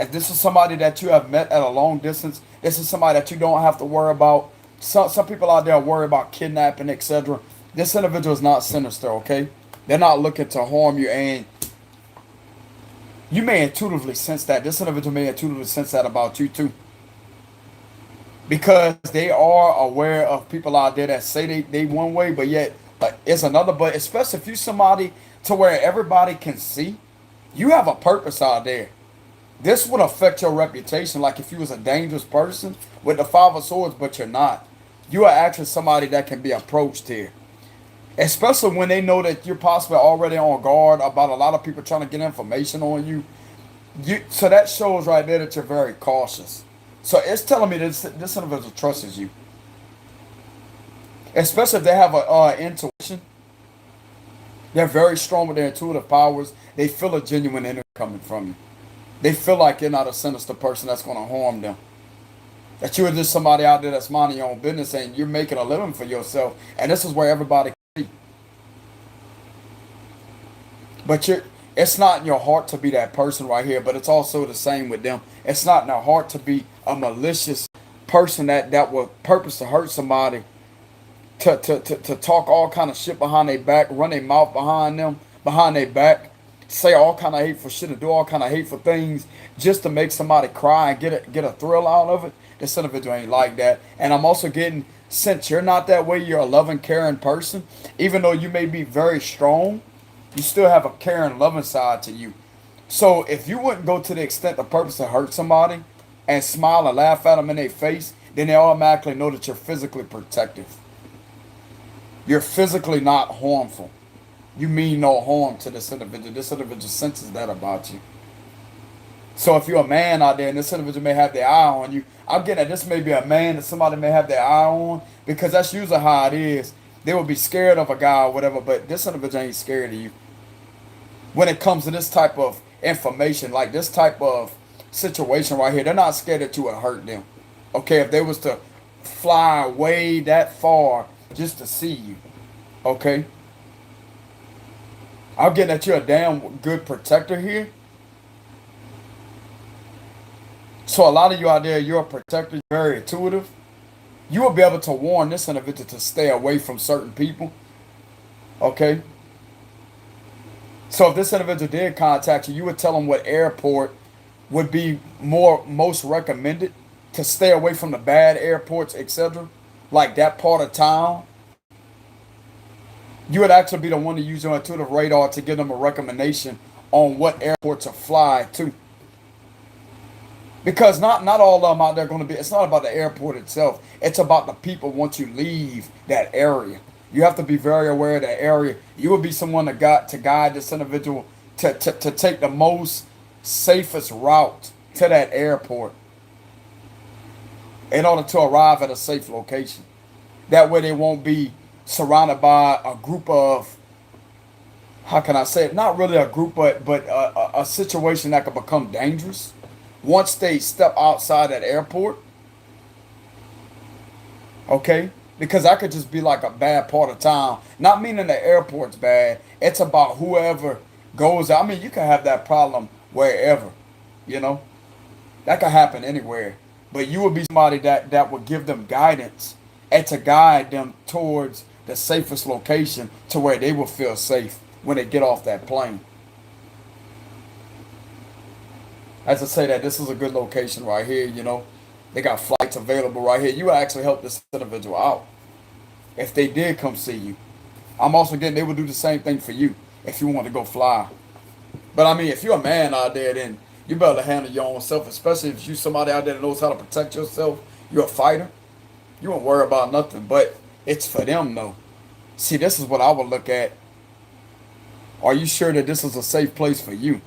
If this is somebody that you have met at a long distance, this is somebody that you don't have to worry about. Some people out there worry about kidnapping, etc. This individual is not sinister, okay? They're not looking to harm you, and you may intuitively sense that. This individual may intuitively sense that about you too. Because they are aware of people out there that say they one way, but yet it's another. But especially if you're somebody to where everybody can see, you have a purpose out there. This would affect your reputation like if you was a dangerous person with the Five of Swords, but you're not. You are actually somebody that can be approached here. Especially when they know that you're possibly already on guard about a lot of people trying to get information on you. So that shows right there that you're very cautious. So it's telling me that this individual trusts you. Especially if they have a intuition. They're very strong with their intuitive powers. They feel a genuine energy coming from you. They feel like you're not a sinister person that's going to harm them. That you're just somebody out there that's minding your own business and you're making a living for yourself. And this is where everybody can see. But it's not in your heart to be that person right here, but it's also the same with them. It's not in their heart to be a malicious person that will purpose to hurt somebody, to talk all kind of shit behind their back, run their mouth behind their back, say all kind of hateful shit and do all kind of hateful things just to make somebody cry and get a thrill out of it. This individual ain't like that. And I'm also getting, since you're not that way, you're a loving, caring person. Even though you may be very strong, you still have a caring, loving side to you. So if you wouldn't go to the extent of purpose to hurt somebody and smile and laugh at them in their face, then they automatically know that you're physically protective. You're physically not harmful. You mean no harm to this individual. This individual senses that about you. So if you're a man out there and this individual may have their eye on you, I'm getting that this may be a man that somebody may have their eye on, because that's usually how it is. They will be scared of a guy or whatever, but this individual ain't scared of you. When it comes to this type of information, like this type of situation right here, they're not scared that you would hurt them. Okay, if they was to fly way that far just to see you, okay? I'm getting that you're a damn good protector here. So a lot of you out there, you're a protector, very intuitive. You will be able to warn this individual to stay away from certain people. Okay? So if this individual did contact you, you would tell them what airport would be most recommended to stay away from the bad airports, etc. Like that part of town. You would actually be the one to use your intuitive radar to give them a recommendation on what airport to fly to. Because not all of them out there going to be, it's not about the airport itself. It's about the people once you leave that area. You have to be very aware of that area. You will be someone to guide this individual to take the most safest route to that airport in order to arrive at a safe location. That way they won't be surrounded by a group of, how can I say it? Not really a group, but a situation that could become dangerous once they step outside that airport. Okay? Because that could just be like a bad part of town. Not meaning the airport's bad. It's about whoever goes. I mean, you can have that problem wherever, you know. That could happen anywhere. But you would be somebody that would give them guidance and to guide them towards the safest location to where they will feel safe when they get off that plane. As I say that, this is a good location right here, you know. They got flights available right here. You would actually help this individual out if they did come see you. I'm also getting they would do the same thing for you if you want to go fly. But I mean, if you're a man out there, then you better handle your own self, especially if you're somebody out there that knows how to protect yourself. You're a fighter. You won't worry about nothing. But it's for them, though. See, this is what I would look at. Are you sure that this is a safe place for you?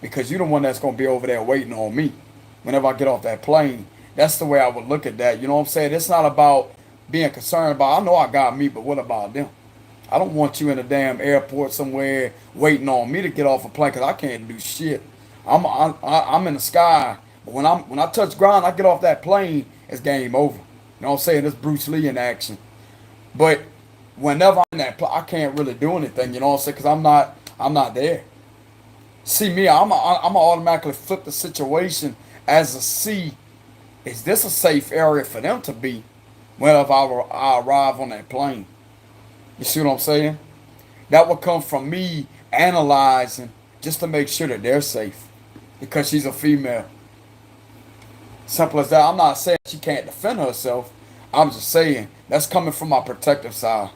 Because you're the one that's going to be over there waiting on me whenever I get off that plane. That's the way I would look at that. You know what I'm saying? It's not about being concerned about, I know I got me, but what about them? I don't want you in a damn airport somewhere waiting on me to get off a plane because I can't do shit. I'm in the sky. But when I touch ground, I get off that plane, it's game over. You know what I'm saying? It's Bruce Lee in action. But whenever I'm in that plane, I can't really do anything, you know what I'm saying? Because I'm not there. See me, I'm automatically flip the situation as a see, is this a safe area for them to be whenever I arrive on that plane? You see what I'm saying? That will come from me analyzing just to make sure that they're safe because she's a female. Simple as that. I'm not saying she can't defend herself. I'm just saying that's coming from my protective side.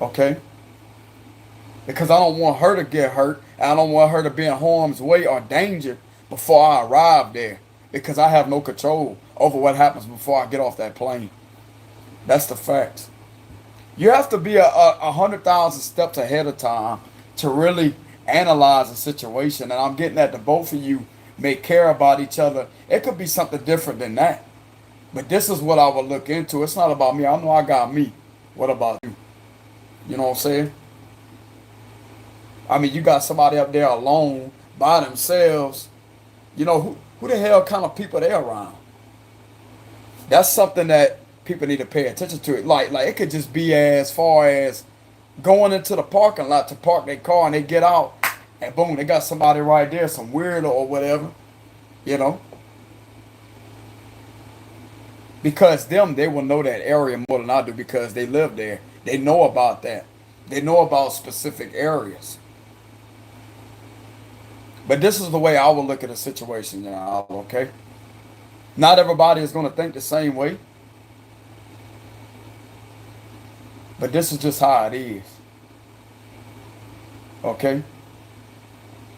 Okay? Because I don't want her to get hurt. And I don't want her to be in harm's way or danger before I arrive there. Because I have no control over what happens before I get off that plane. That's the facts. You have to be 100,000 steps ahead of time to really analyze a situation. And I'm getting at the both of you may care about each other. It could be something different than that. But this is what I would look into. It's not about me. I know I got me. What about you? You know what I'm saying? I mean, you got somebody up there alone by themselves. You know, who the hell kind of people they're around? That's something that people need to pay attention to. Like it could just be as far as going into the parking lot to park their car and they get out and boom, they got somebody right there, some weirdo or whatever, you know. Because they will know that area more than I do because they live there. They know about that. They know about specific areas. But this is the way I would look at a situation now, okay? Not everybody is going to think the same way. But this is just how it is. Okay?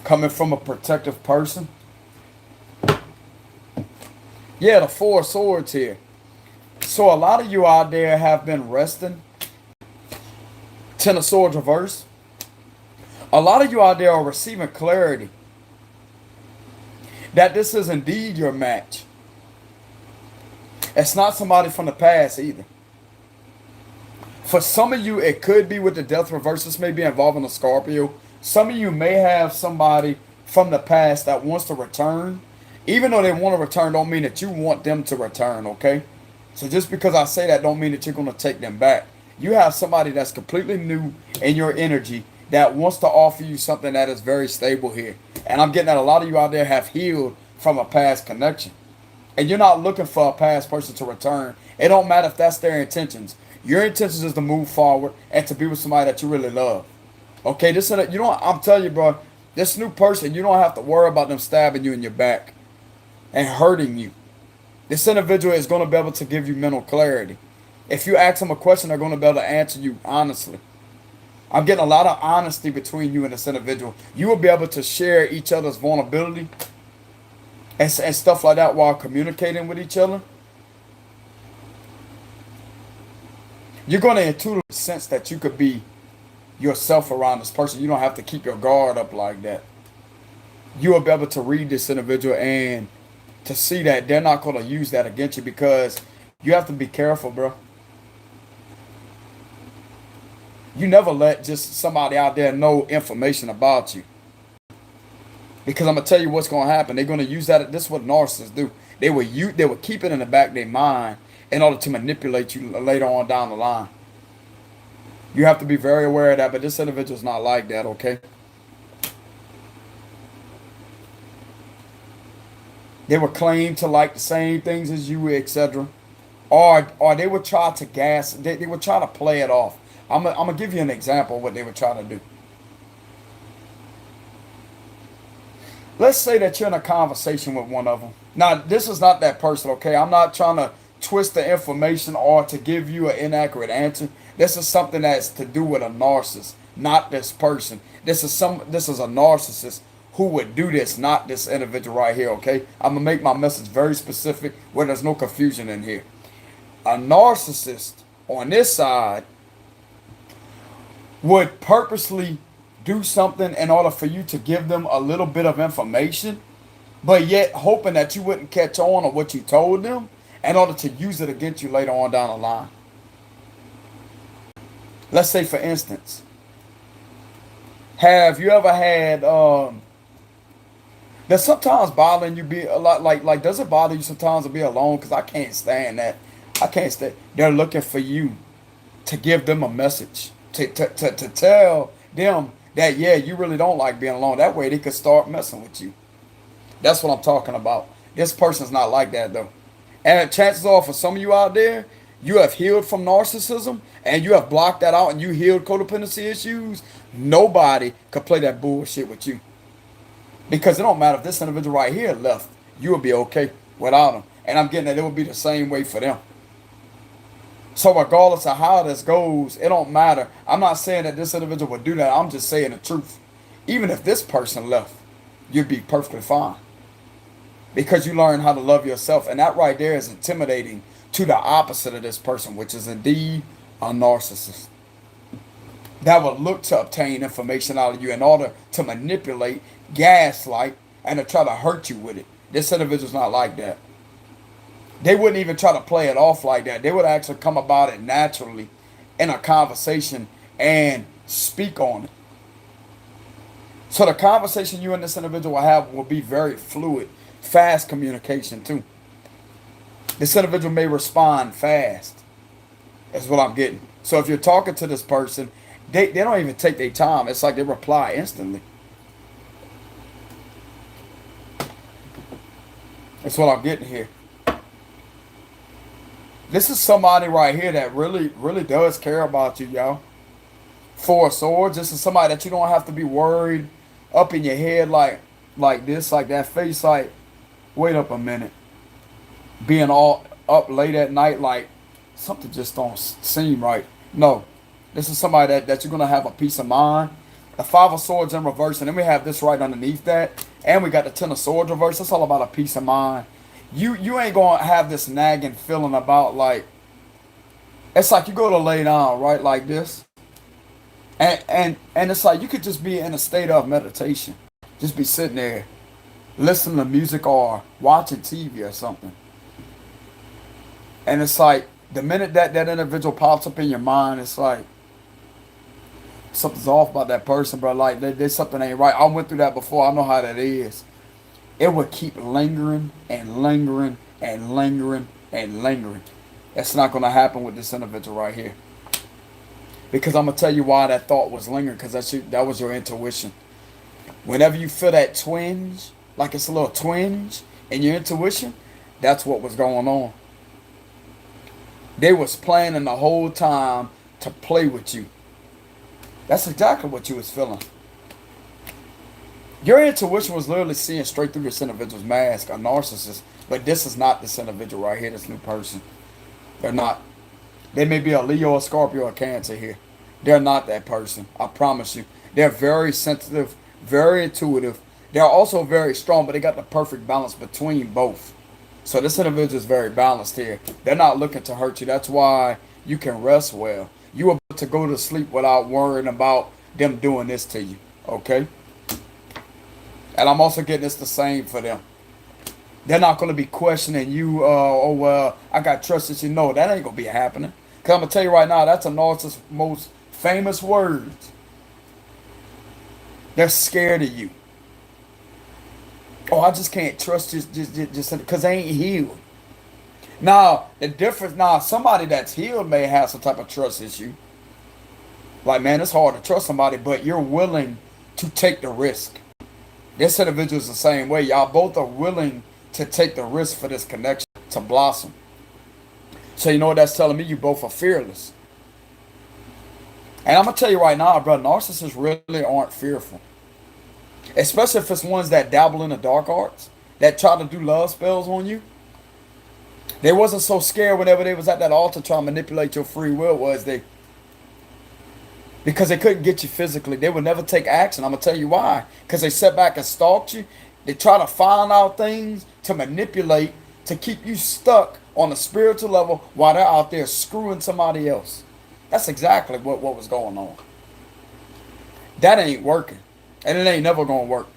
Coming from a protective person. Yeah, the Four of Swords here. So a lot of you out there have been resting. Ten of Swords reverse. A lot of you out there are receiving clarity that this is indeed your match. It's not somebody from the past either. For some of you, it could be with the Death reverse. This may be involving a Scorpio. Some of you may have somebody from the past that wants to return. Even though they want to return, don't mean that you want them to return, okay? So just because I say that don't mean that you're going to take them back. You have somebody that's completely new in your energy that wants to offer you something that is very stable here. And I'm getting that a lot of you out there have healed from a past connection. And you're not looking for a past person to return. It don't matter if that's their intentions. Your intentions is to move forward and to be with somebody that you really love. Okay, this is you know I'm telling you, bro. This new person, you don't have to worry about them stabbing you in your back and hurting you. This individual is going to be able to give you mental clarity. If you ask them a question, they're going to be able to answer you honestly. I'm getting a lot of honesty between you and this individual. You will be able to share each other's vulnerability and stuff like that while communicating with each other. You're going to intuitively sense that you could be yourself around this person. You don't have to keep your guard up like that. You will be able to read this individual and to see that they're not going to use that against you, because you have to be careful, bro. You never let just somebody out there know information about you. Because I'm going to tell you what's going to happen. They're going to use that. This is what narcissists do. They will keep it in the back of their mind in order to manipulate you later on down the line. You have to be very aware of that, but this individual's not like that, okay? They will claim to like the same things as you, etc. Or they would try to they would try to play it off. I'm going to give you an example of what they would try to do. Let's say that you're in a conversation with one of them. Now, this is not that person, okay? I'm not trying to twist the information or to give you an inaccurate answer. This is something that's to do with a narcissist, not this person. This is a narcissist who would do this, not this individual right here, okay? I'm going to make my message very specific where there's no confusion in here. A narcissist on this side would purposely do something in order for you to give them a little bit of information, but yet hoping that you wouldn't catch on what you told them in order to use it against you later on down the line. Let's say, for instance, have you ever had does sometimes bothering you be a lot like does it bother you sometimes to be alone? Because I can't stand that. I can't stand. They're looking for you to give them a message, to tell them that, yeah, you really don't like being alone. That way they could start messing with you. That's what I'm talking about. This person's not like that, though. And chances are, for some of you out there, you have healed from narcissism and you have blocked that out and you healed codependency issues. Nobody could play that bullshit with you. Because it don't matter if this individual right here left, you will be okay without them. And I'm getting that it will be the same way for them. So regardless of how this goes, it don't matter. I'm not saying that this individual would do that. I'm just saying the truth. Even if this person left, you'd be perfectly fine. Because you learn how to love yourself. And that right there is intimidating to the opposite of this person, which is indeed a narcissist. That would look to obtain information out of you in order to manipulate, gaslight, and to try to hurt you with it. This individual's not like that. They wouldn't even try to play it off like that. They would actually come about it naturally in a conversation and speak on it. So the conversation you and this individual will have will be very fluid, fast communication too. This individual may respond fast. That's what I'm getting. So if you're talking to this person, they don't even take their time. It's like they reply instantly. That's what I'm getting here. This is somebody right here that really, really does care about you, y'all. Four of Swords. This is somebody that you don't have to be worried up in your head like this, like that face, like, wait up a minute. Being all up late at night, like something just don't seem right. No. This is somebody that you're going to have a peace of mind. The Five of Swords in reverse, and then we have this right underneath that. And we got the Ten of Swords reverse. It's all about a peace of mind. You ain't going to have this nagging feeling about, like, it's like you go to lay down, right, like this. And it's like you could just be in a state of meditation. Just be sitting there, listening to music or watching TV or something. And it's like, the minute that individual pops up in your mind, it's like, something's off about that person, bro. Like, there's something ain't right. I went through that before. I know how that is. It would keep lingering and lingering and lingering and lingering. That's not going to happen with this individual right here. Because I'm going to tell you why that thought was lingering. Because that was your intuition. Whenever you feel that twinge, like it's a little twinge in your intuition, that's what was going on. They was planning the whole time to play with you. That's exactly what you was feeling. Your intuition was literally seeing straight through this individual's mask, a narcissist. But this is not this individual right here, this new person. They're not. They may be a Leo, a Scorpio, or Cancer here. They're not that person. I promise you. They're very sensitive, very intuitive. They're also very strong, but they got the perfect balance between both. So this individual is very balanced here. They're not looking to hurt you. That's why you can rest well. You are able to go to sleep without worrying about them doing this to you. Okay? And I'm also getting this the same for them. They're not going to be questioning you, oh, well, I got trust issues. No, that ain't going to be happening. Because I'm going to tell you right now, that's a narcissist's most famous words. They're scared of you. Oh, I just can't trust just because they ain't healed. Now, the difference, now, somebody that's healed may have some type of trust issue. Like, man, it's hard to trust somebody, but you're willing to take the risk. This individual is the same way. Y'all both are willing to take the risk for this connection to blossom. So you know what that's telling me? You both are fearless. And I'm going to tell you right now, bro, narcissists really aren't fearful. Especially if it's ones that dabble in the dark arts, that try to do love spells on you. They wasn't so scared whenever they was at that altar trying to manipulate your free will, was they? Because they couldn't get you physically. They would never take action. I'm going to tell you why. Because they sat back and stalked you. They try to find out things to manipulate, to keep you stuck on a spiritual level while they're out there screwing somebody else. That's exactly what was going on. That ain't working. And it ain't never going to work.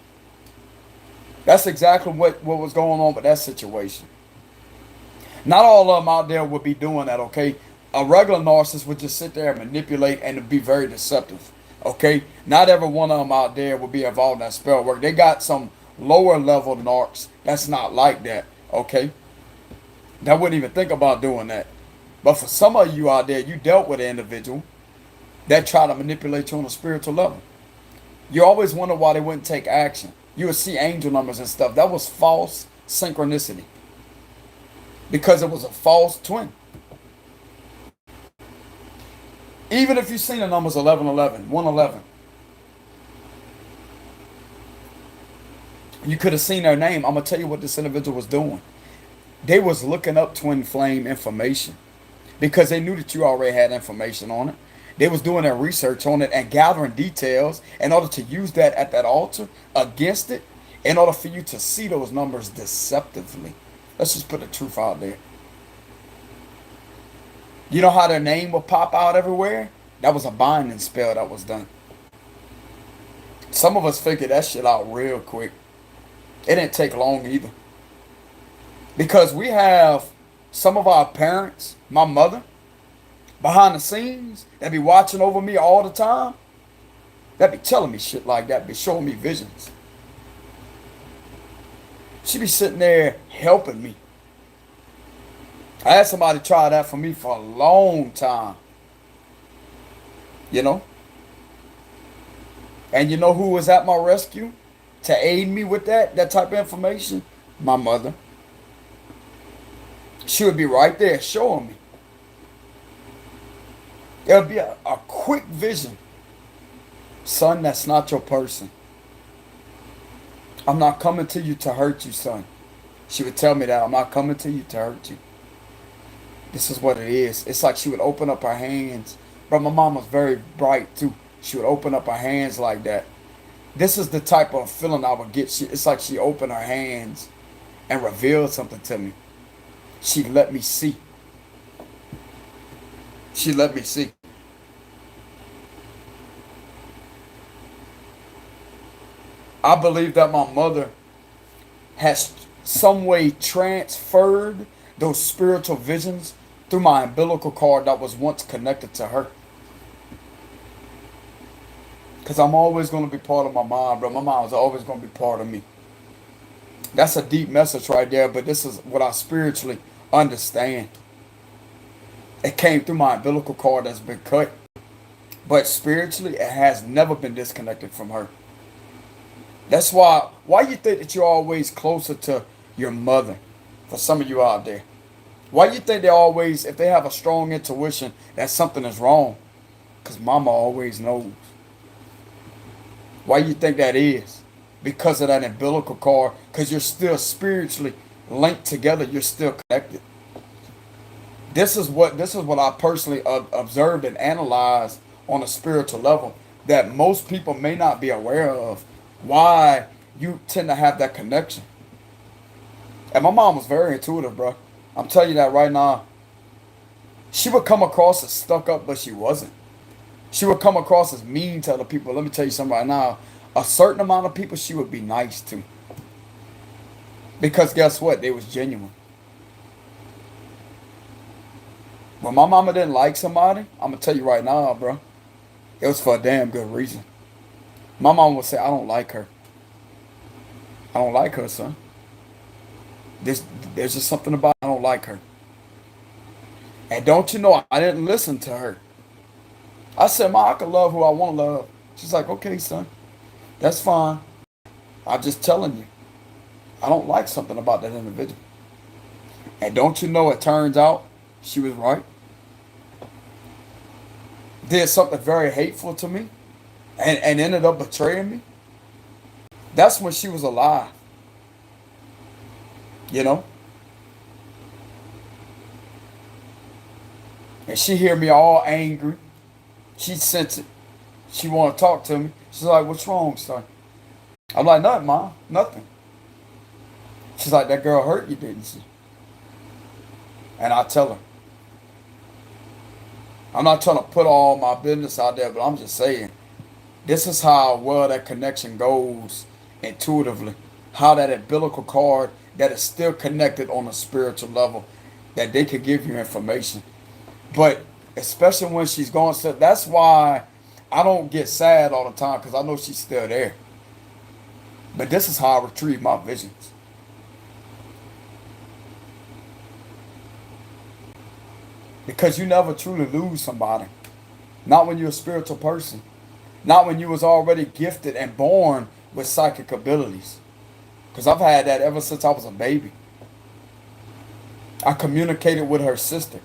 That's exactly what was going on with that situation. Not all of them out there would be doing that, okay? A regular narcissist would just sit there and manipulate and be very deceptive, okay? Not every one of them out there would be involved in that spell work. They got some lower level narcs that's not like that, okay? That wouldn't even think about doing that. But for some of you out there, you dealt with an individual that tried to manipulate you on a spiritual level. You always wonder why they wouldn't take action. You would see angel numbers and stuff. That was false synchronicity. Because it was a false twin. Even if you've seen the numbers 1111, 111. You could have seen their name. I'm going to tell you what this individual was doing. They was looking up twin flame information. Because they knew that you already had information on it. They was doing their research on it and gathering details in order to use that at that altar against it in order for you to see those numbers deceptively. Let's just put the truth out there. You know how their name will pop out everywhere? That was a binding spell that was done. Some of us figured that shit out real quick. It didn't take long either. Because we have some of our parents, my mother, behind the scenes, that be watching over me all the time, that be telling me shit like that, be showing me visions. She be sitting there helping me. I had somebody try that for me for a long time. You know? And you know who was at my rescue to aid me with that type of information? My mother. She would be right there showing me. There'll be a quick vision. Son, that's not your person. I'm not coming to you to hurt you, son. She would tell me that. I'm not coming to you to hurt you. This is what it is. It's like she would open up her hands. But my mom was very bright too. She would open up her hands like that. This is the type of feeling I would get. It's like she opened her hands and revealed something to me. She let me see. She let me see. I believe that my mother has some way transferred those spiritual visions through my umbilical cord that was once connected to her. Because I'm always going to be part of my mom, bro. My mom is always going to be part of me. That's a deep message right there, but this is what I spiritually understand. It came through my umbilical cord that's been cut. But spiritually, it has never been disconnected from her. That's why you think that you're always closer to your mother. For some of you out there. Why you think they always, if they have a strong intuition that something is wrong? Because mama always knows. Why you think that is? Because of that umbilical cord. Because you're still spiritually linked together. You're still connected. This is what I personally observed and analyzed on a spiritual level that most people may not be aware of. Why you tend to have that connection. And my mom was very intuitive, bro. I'm telling you that right now. She would come across as stuck up, but she wasn't. She would come across as mean to other people. Let me tell you something right now. A certain amount of people she would be nice to. Because guess what? They was genuine. When my mama didn't like somebody, I'm going to tell you right now, bro. It was for a damn good reason. My mama would say, I don't like her. I don't like her, son. There's just something about I don't like her. And don't you know, I didn't listen to her. I said, Ma, I can love who I want to love. She's like, okay, son. That's fine. I'm just telling you. I don't like something about that individual. And don't you know, it turns out she was right. Did something very hateful to me and ended up betraying me. That's when she was alive. You know? And she hear me all angry. She sense it. She want to talk to me. She's like, what's wrong, son? I'm like, nothing, Mom. Nothing. She's like, that girl hurt you, didn't she? And I tell her. I'm not trying to put all my business out there, but I'm just saying. This is how well that connection goes intuitively. How that umbilical cord that is still connected on a spiritual level. That they could give you information. But especially when she's gone, so that's why I don't get sad all the time, because I know she's still there. But this is how I retrieve my visions. Because you never truly lose somebody. Not when you're a spiritual person. Not when you was already gifted and born with psychic abilities. Because I've had that ever since I was a baby. I communicated with her sister.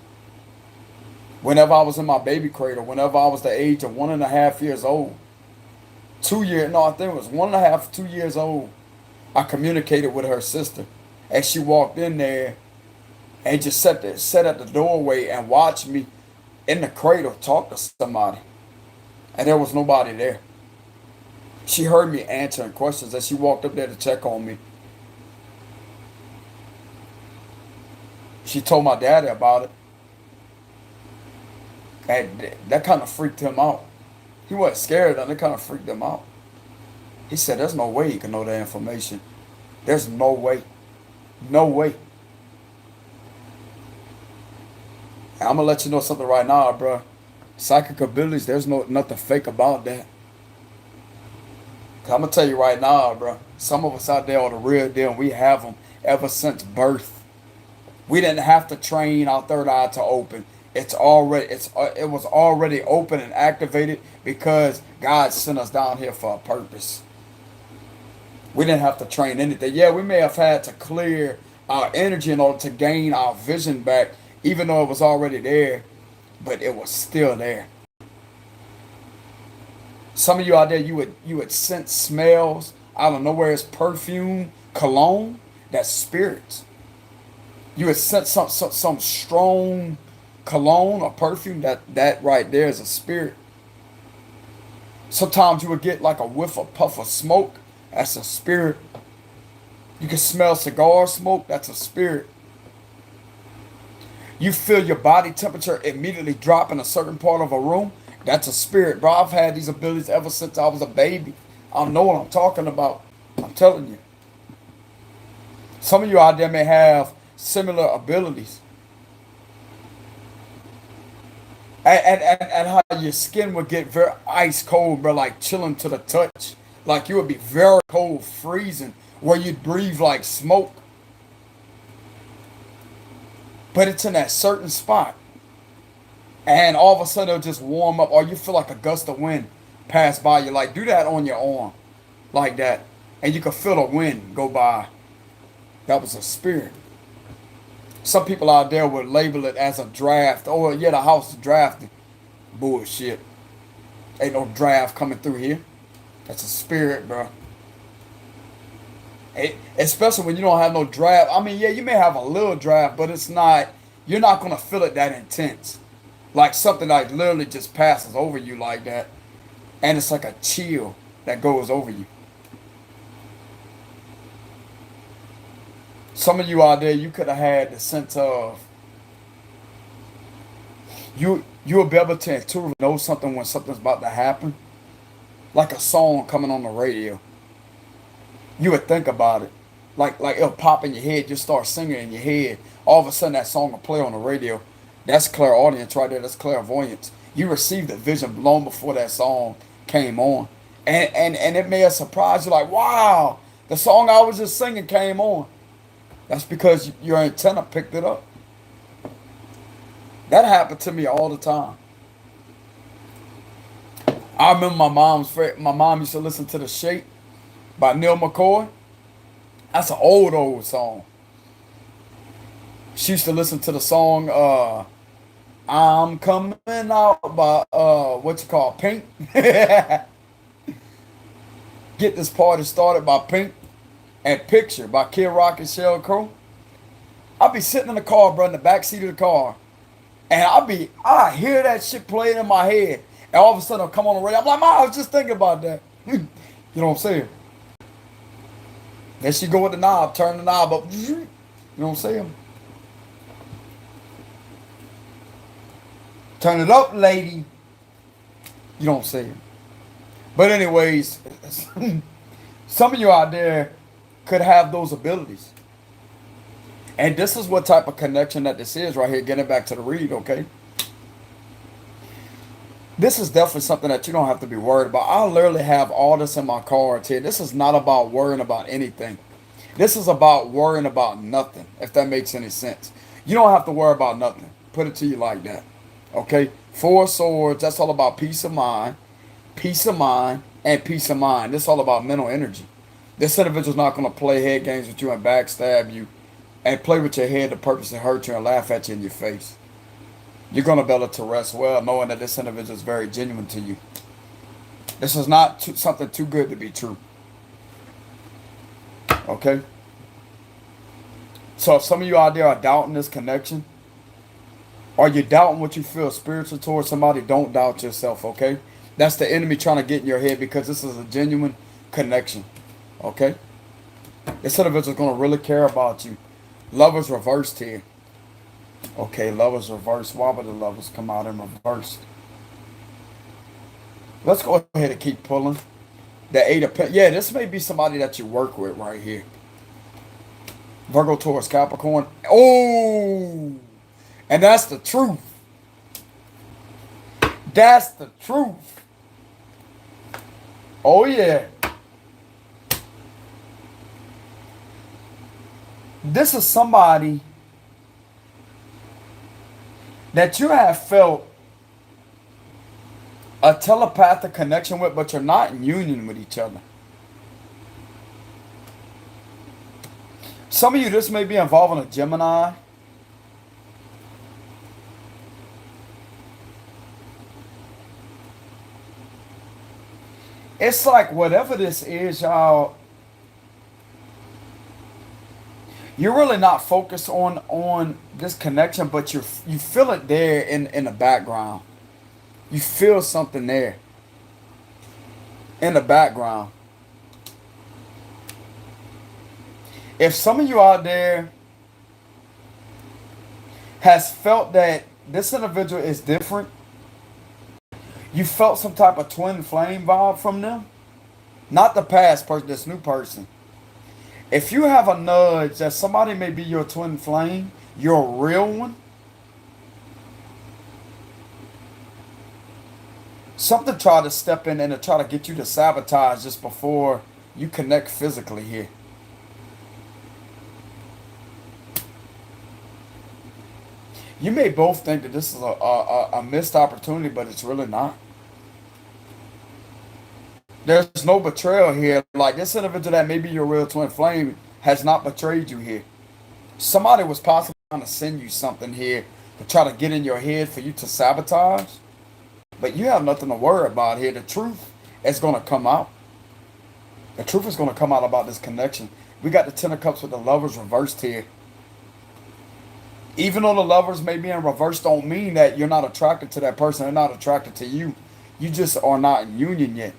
Whenever I was in my baby cradle, whenever I was the age of 1.5 years old, 2 years, no, I think it was 1.5, 2 years old, I communicated with her sister. As she walked in there and just sat at the doorway and watched me in the cradle talk to somebody. And there was nobody there. She heard me answering questions as she walked up there to check on me. She told my daddy about it. And that kind of freaked him out. He wasn't scared, and it kind of freaked him out. He said, there's no way you can know that information. There's no way. No way. And I'm going to let you know something right now, bro. Psychic abilities, there's nothing fake about that. 'Cause I'm going to tell you right now, bro. Some of us out there are the real deal, and we have them ever since birth. We didn't have to train our third eye to open. It was already open and activated because God sent us down here for a purpose. We didn't have to train anything. Yeah, we may have had to clear our energy in order to gain our vision back, even though it was already there, but it was still there. Some of you out there, you would sense smells out of nowhere. It's perfume, cologne, that's spirits. You would sense some strong cologne or perfume, that right there is a spirit. Sometimes you would get like a whiff or puff of smoke, that's a spirit. You can smell cigar smoke, that's a spirit. You feel your body temperature immediately drop in a certain part of a room, that's a spirit. Bro, I've had these abilities ever since I was a baby. I know what I'm talking about. I'm telling you. Some of you out there may have similar abilities. And how your skin would get very ice cold, bro, like chilling to the touch. Like you would be very cold, freezing, where you'd breathe like smoke. But it's in that certain spot. And all of a sudden it'll just warm up, or you feel like a gust of wind pass by you. Like do that on your arm, like that. And you can feel the wind go by. That was a spirit. Some people out there would label it as a draft. Oh, yeah, the house is drafted. Bullshit. Ain't no draft coming through here. That's a spirit, bro. Especially when you don't have no draft. I mean, yeah, you may have a little draft, but it's not, you're not going to feel it that intense. Like something like literally just passes over you like that. And it's like a chill that goes over you. Some of you out there, you could have had the sense of, you'll be able to intuitively know something when something's about to happen. Like a song coming on the radio. You would think about it. Like it'll pop in your head, just start singing in your head. All of a sudden that song will play on the radio. That's clairaudience right there, that's clairvoyance. You received a vision long before that song came on. And it may have surprised you like, wow, the song I was just singing came on. That's because your antenna picked it up. That happened to me all the time. I remember my mom used to listen to The Shape by Neil McCoy. That's an old song. She used to listen to the song I'm Coming Out by Pink. Get This Party Started by Pink. And Picture by Kid Rock and Sheryl Crow. I'll be sitting in the car, bro, in the back seat of the car. And I hear that shit playing in my head. And all of a sudden it'll come on the radio. I'm like, Mom, I was just thinking about that. You know what I'm saying? Then she go with the knob, turn the knob up. You know what I'm saying? Turn it up, lady. You know what I'm saying? But anyways, some of you out there could have those abilities. And this is what type of connection that this is right here. Getting back to the read, okay? This is definitely something that you don't have to be worried about. I literally have all this in my cards here. This is not about worrying about anything. This is about worrying about nothing, if that makes any sense. You don't have to worry about nothing. Put it to you like that. Okay? 4 swords, that's all about peace of mind, and peace of mind. This is all about mental energy. This individual's not going to play head games with you and backstab you and play with your head to purposely hurt you and laugh at you in your face. You're going to be able to rest well knowing that this individual is very genuine to you. This is not something too good to be true. Okay? So if some of you out there are doubting this connection, or you're doubting what you feel spiritual towards somebody, don't doubt yourself, okay? That's the enemy trying to get in your head because this is a genuine connection. Okay? This individual is going to really care about you. Lovers reversed here. Okay, lovers reversed. Why would the lovers come out in reverse? Let's go ahead and keep pulling. The 8 of Pentacles. Yeah, this may be somebody that you work with right here. Virgo, Taurus, Capricorn. Oh! And that's the truth. That's the truth. Oh, yeah. This is somebody that you have felt a telepathic connection with, but you're not in union with each other. Some of you, this may be involving a Gemini. It's like whatever this is, y'all, you're really not focused on this connection, but you feel it there in the background. You feel something there in the background. If some of you out there has felt that this individual is different, you felt some type of twin flame vibe from them, not the past person, this new person. If you have a nudge that somebody may be your twin flame, your real one, something try to step in and to try to get you to sabotage just before you connect physically here. You may both think that this is a missed opportunity, but it's really not. There's no betrayal here. Like this individual that may be your real twin flame has not betrayed you here. Somebody was possibly to send you something here to try to get in your head for you to sabotage. But you have nothing to worry about here. The truth is going to come out. The truth is going to come out about this connection. We got the Ten of Cups with the Lovers reversed here. Even though the Lovers may be in reverse, don't mean that you're not attracted to that person. They're not attracted to you. You just are not in union yet.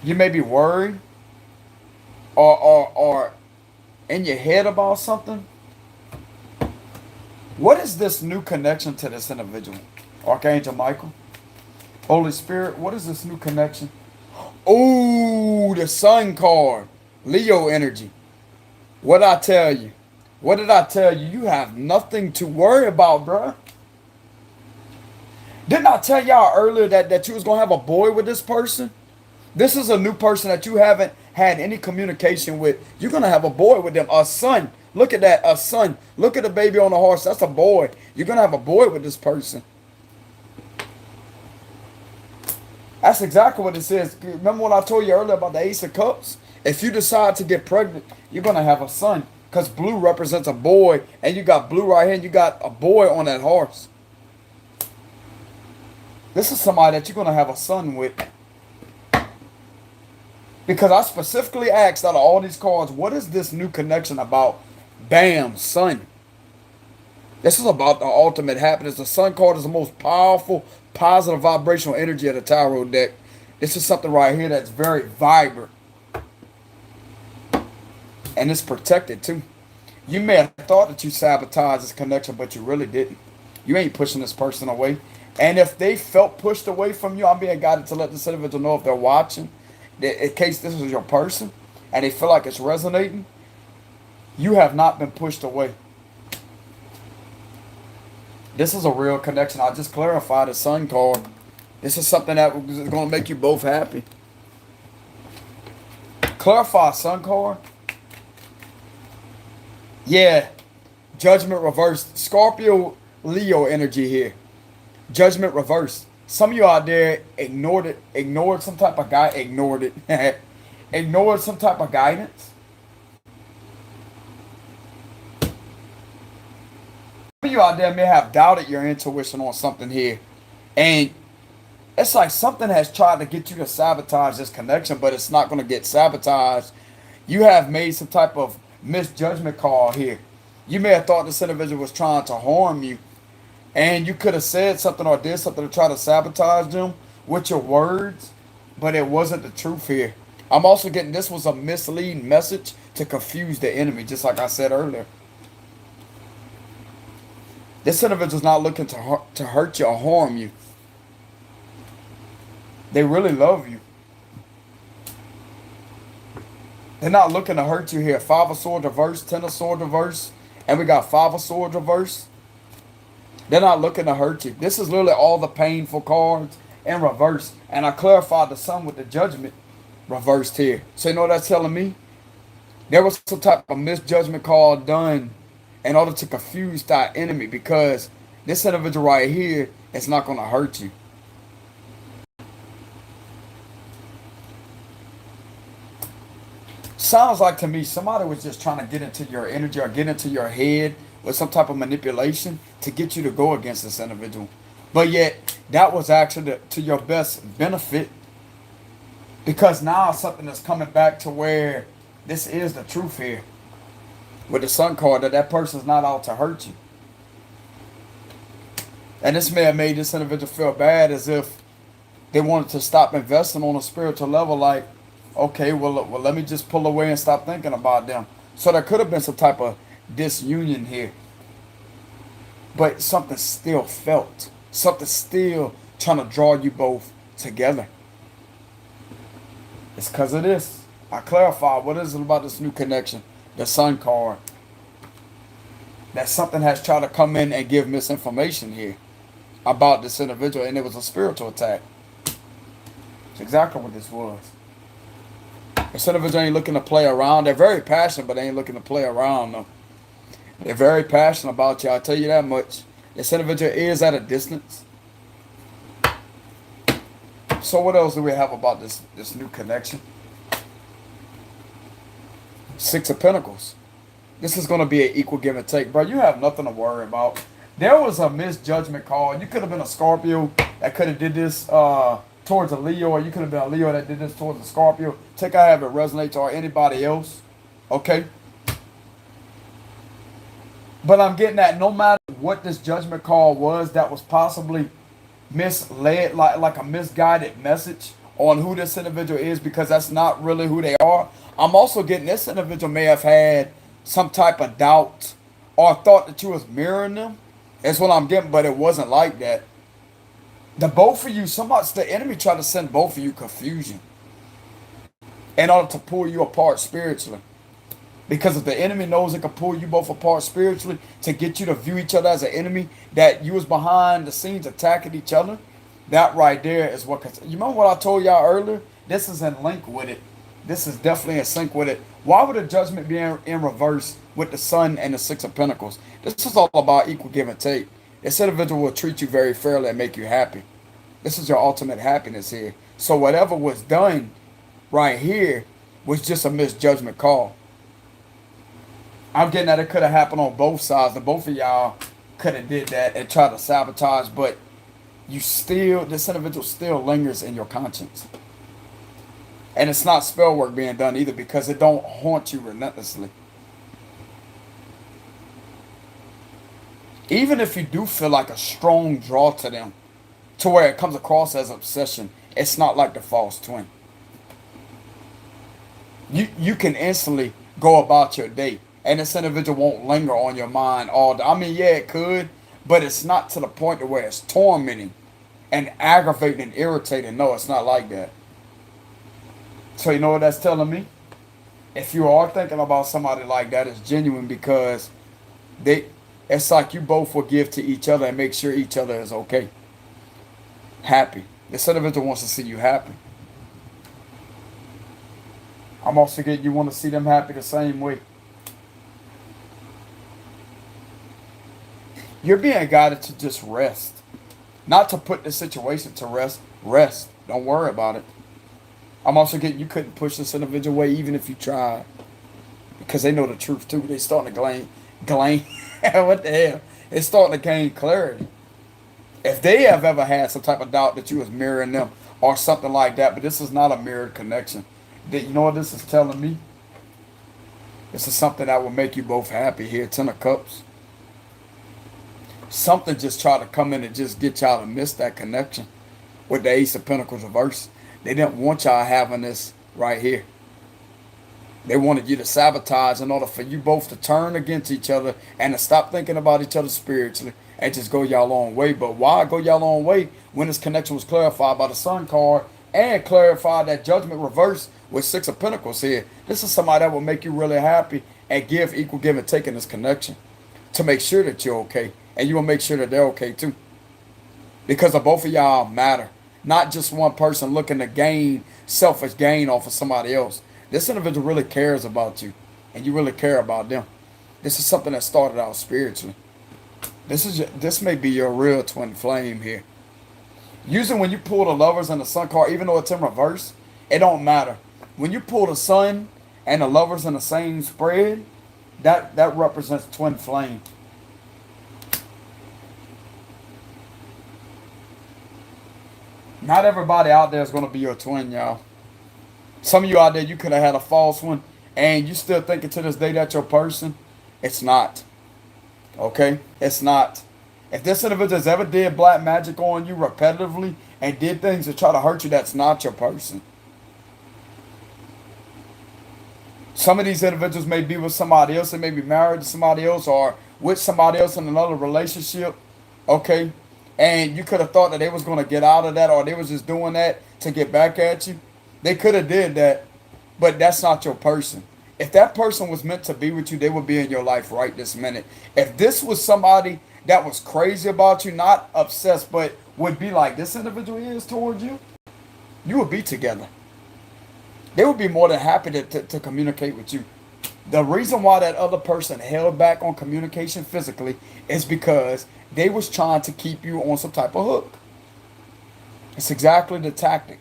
You may be worried or in your head about something. What is this new connection to this individual? Archangel Michael. Holy Spirit, what is this new connection? Oh, the Sun card. Leo energy. What I tell you? What did I tell you? You have nothing to worry about, bruh. Didn't I tell y'all earlier that you was going to have a boy with this person? This is a new person that you haven't had any communication with. You're going to have a boy with them. A son. Look at that. A son. Look at the baby on the horse. That's a boy. You're going to have a boy with this person. That's exactly what it says. Remember when I told you earlier about the Ace of Cups? If you decide to get pregnant, you're going to have a son. Because blue represents a boy. And you got blue right here. And you got a boy on that horse. This is somebody that you're going to have a son with. Because I specifically asked out of all these cards, what is this new connection about? Bam, Sun. This is about the ultimate happiness. The Sun card is the most powerful, positive vibrational energy of the tarot deck. This is something right here that's very vibrant. And it's protected too. You may have thought that you sabotaged this connection, but you really didn't. You ain't pushing this person away. And if they felt pushed away from you, I'm being guided to let this individual know if they're watching, that in case this is your person, and they feel like it's resonating, you have not been pushed away. This is a real connection. I just clarified the Sun card. This is something that is going to make you both happy. Clarify Sun card. Yeah. Judgment reversed. Scorpio, Leo energy here. Judgment reversed. Some of you out there ignored some type of guy, ignored some type of guidance. Some of you out there may have doubted your intuition on something here. And it's like something has tried to get you to sabotage this connection, but it's not going to get sabotaged. You have made some type of misjudgment call here. You may have thought this individual was trying to harm you. And you could have said something or did something to try to sabotage them with your words, but it wasn't the truth here. I'm also getting this was a misleading message to confuse the enemy, just like I said earlier. This individual's not looking to hurt you or harm you. They really love you. They're not looking to hurt you here. 5 of Swords reverse, 10 of Swords reverse, and we got 5 of Swords reverse. They're not looking to hurt you. This is literally all the painful cards in reverse. And I clarified the Sun with the Judgment reversed here. So you know what that's telling me? There was some type of misjudgment call done in order to confuse that enemy, because this individual right here is not going to hurt you. Sounds like to me somebody was just trying to get into your energy or get into your head with some type of manipulation to get you to go against this individual. But yet, that was actually to your best benefit, because now something is coming back to where this is the truth here. With the Sun card, that person's not out to hurt you. And this may have made this individual feel bad, as if they wanted to stop investing on a spiritual level, like, okay, well, let me just pull away and stop thinking about them. So there could have been some type of disunion here. But something still felt. Something still trying to draw you both together. It's because of this. I clarified what is it about this new connection. The Sun card. That something has tried to come in and give misinformation here about this individual. And it was a spiritual attack. It's exactly what this was. This individual ain't looking to play around. They're very passionate, but they ain't looking to play around though. They're very passionate about you. I'll tell you that much. This individual is at a distance. So what else do we have about this new connection? Six of Pentacles. This is going to be an equal give and take, bro. You have nothing to worry about. There was a misjudgment call. You could have been a Scorpio that could have did this towards a Leo, or you could have been a Leo that did this towards a Scorpio. Take I have it resonates or anybody else. Okay? But I'm getting that no matter what this judgment call was that was possibly misled, like a misguided message on who this individual is, because that's not really who they are. I'm also getting this individual may have had some type of doubt or thought that you was mirroring them. That's what I'm getting, but it wasn't like that. The both of you, the enemy tried to send both of you confusion in order to pull you apart spiritually. Because if the enemy knows it can pull you both apart spiritually to get you to view each other as an enemy, that you was behind the scenes attacking each other, that right there is what. You remember what I told y'all earlier? This is in link with it. This is definitely in sync with it. Why would the judgment be in reverse with the Sun and the Six of Pentacles? This is all about equal give and take. This individual will treat you very fairly and make you happy. This is your ultimate happiness here. So whatever was done right here was just a misjudgment call. I'm getting that it could have happened on both sides. And both of y'all could have did that and tried to sabotage. But this individual still lingers in your conscience. And it's not spell work being done either, because it don't haunt you relentlessly. Even if you do feel like a strong draw to them, to where it comes across as obsession, it's not like the false twin. You can instantly go about your day, and this individual won't linger on your mind all day. I mean, yeah, it could, but it's not to the point to where it's tormenting and aggravating and irritating. No, it's not like that. So you know what that's telling me? If you are thinking about somebody like that, it's genuine, because it's like you both will give to each other and make sure each other is okay. Happy. This individual wants to see you happy. I'm also getting you want to see them happy the same way. You're being guided to just rest. Not to put the situation to rest. Rest. Don't worry about it. I'm also getting you couldn't push this individual away even if you tried. Because they know the truth too. They starting to glean. What the hell? It's starting to gain clarity. If they have ever had some type of doubt that you was mirroring them or something like that, but this is not a mirrored connection. You know what this is telling me? This is something that will make you both happy here. 10 of Cups. Something just tried to come in and just get y'all to miss that connection with the Ace of Pentacles reverse. They didn't want y'all having this right here. They wanted you to sabotage in order for you both to turn against each other and to stop thinking about each other spiritually and just go y'all own way. But why go y'all own way when this connection was clarified by the Sun card and clarified that judgment reverse with Six of Pentacles here? This is somebody that will make you really happy and give equal give and take in this connection to make sure that you're okay. And you will make sure that they're okay too. Because of both of y'all matter. Not just one person looking to gain selfish gain off of somebody else. This individual really cares about you. And you really care about them. This is something that started out spiritually. This may be your real twin flame here. Usually when you pull the Lovers and the Sun card, even though it's in reverse, it don't matter. When you pull the Sun and the Lovers in the same spread, that represents twin flame. Not everybody out there is going to be your twin, y'all. Some of you out there, you could have had a false one, and you still thinking to this day that your person. It's not. Okay? It's not. If this individual has ever did black magic on you repetitively and did things to try to hurt you, that's not your person. Some of these individuals may be with somebody else. They may be married to somebody else or with somebody else in another relationship. Okay? And you could have thought that they was going to get out of that, or they was just doing that to get back at you. They could have did that, but that's not your person. If that person was meant to be with you, they would be in your life right this minute. If this was somebody that was crazy about you, not obsessed, but would be like this individual is towards you, you would be together. They would be more than happy to communicate with you. The reason why that other person held back on communication physically is because they was trying to keep you on some type of hook. It's exactly the tactic.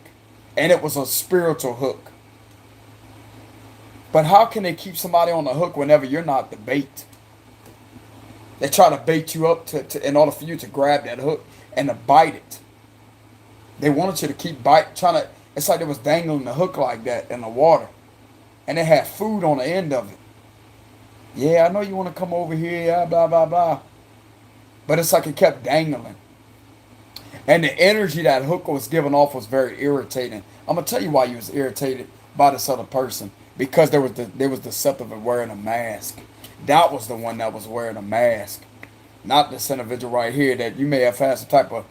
And it was a spiritual hook. But how can they keep somebody on the hook whenever you're not the bait? They try to bait you up in order for you to grab that hook and to bite it. They wanted you to keep trying to. It's like they was dangling the hook like that in the water, and they had food on the end of it. Yeah, I know you want to come over here, yeah, blah blah blah. But it's like it kept dangling, and the energy that hook was giving off was very irritating. I'm gonna tell you why you was irritated by this other person, because they was deceptive and wearing a mask. That was the one that was wearing a mask, not this individual right here that you may have had some type of.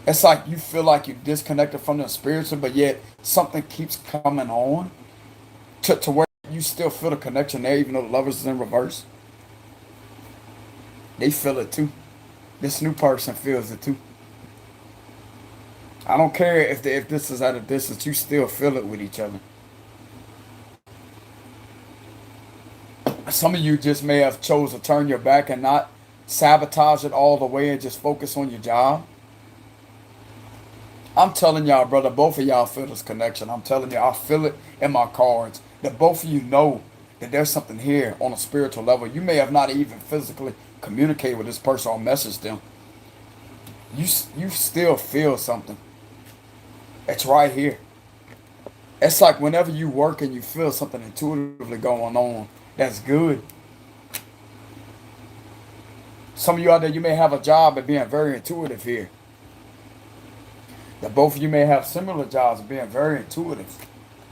It's like you feel like you're disconnected from the spiritual, but yet something keeps coming on to where you still feel the connection there, even though the lovers is in reverse. They feel it too. This new person feels it too. I don't care if this is at a distance, you still feel it with each other. Some of you just may have chose to turn your back and not sabotage it all the way and just focus on your job. I'm telling y'all, brother, both of y'all feel this connection. I'm telling you, I feel it in my cards. That both of you know that there's something here on a spiritual level. You may have not even physically communicated with this person or messaged them. You still feel something. It's right here. It's like whenever you work and you feel something intuitively going on, that's good. Some of you out there, you may have a job at being very intuitive here. That both of you may have similar jobs of being very intuitive.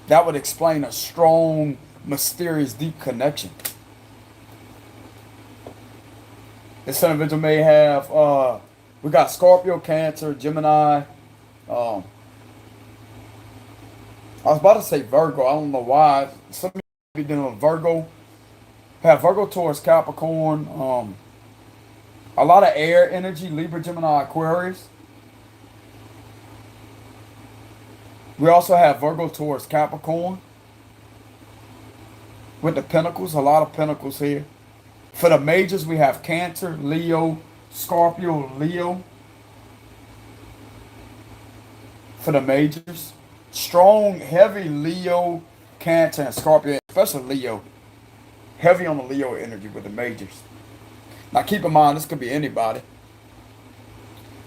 That would explain a strong, mysterious, deep connection. This individual may have, we got Scorpio, Cancer, Gemini. I was about to say Virgo. I don't know why. Some of you be dealing with Virgo. Have Virgo, Taurus, Capricorn. A lot of air energy, Libra, Gemini, Aquarius. We also have Virgo, Taurus, Capricorn. With the Pentacles, a lot of Pentacles here. For the majors, we have Cancer, Leo, Scorpio, Leo. For the majors. Strong, heavy Leo, Cancer, and Scorpio, especially Leo. Heavy on the Leo energy with the majors. Now keep in mind, this could be anybody.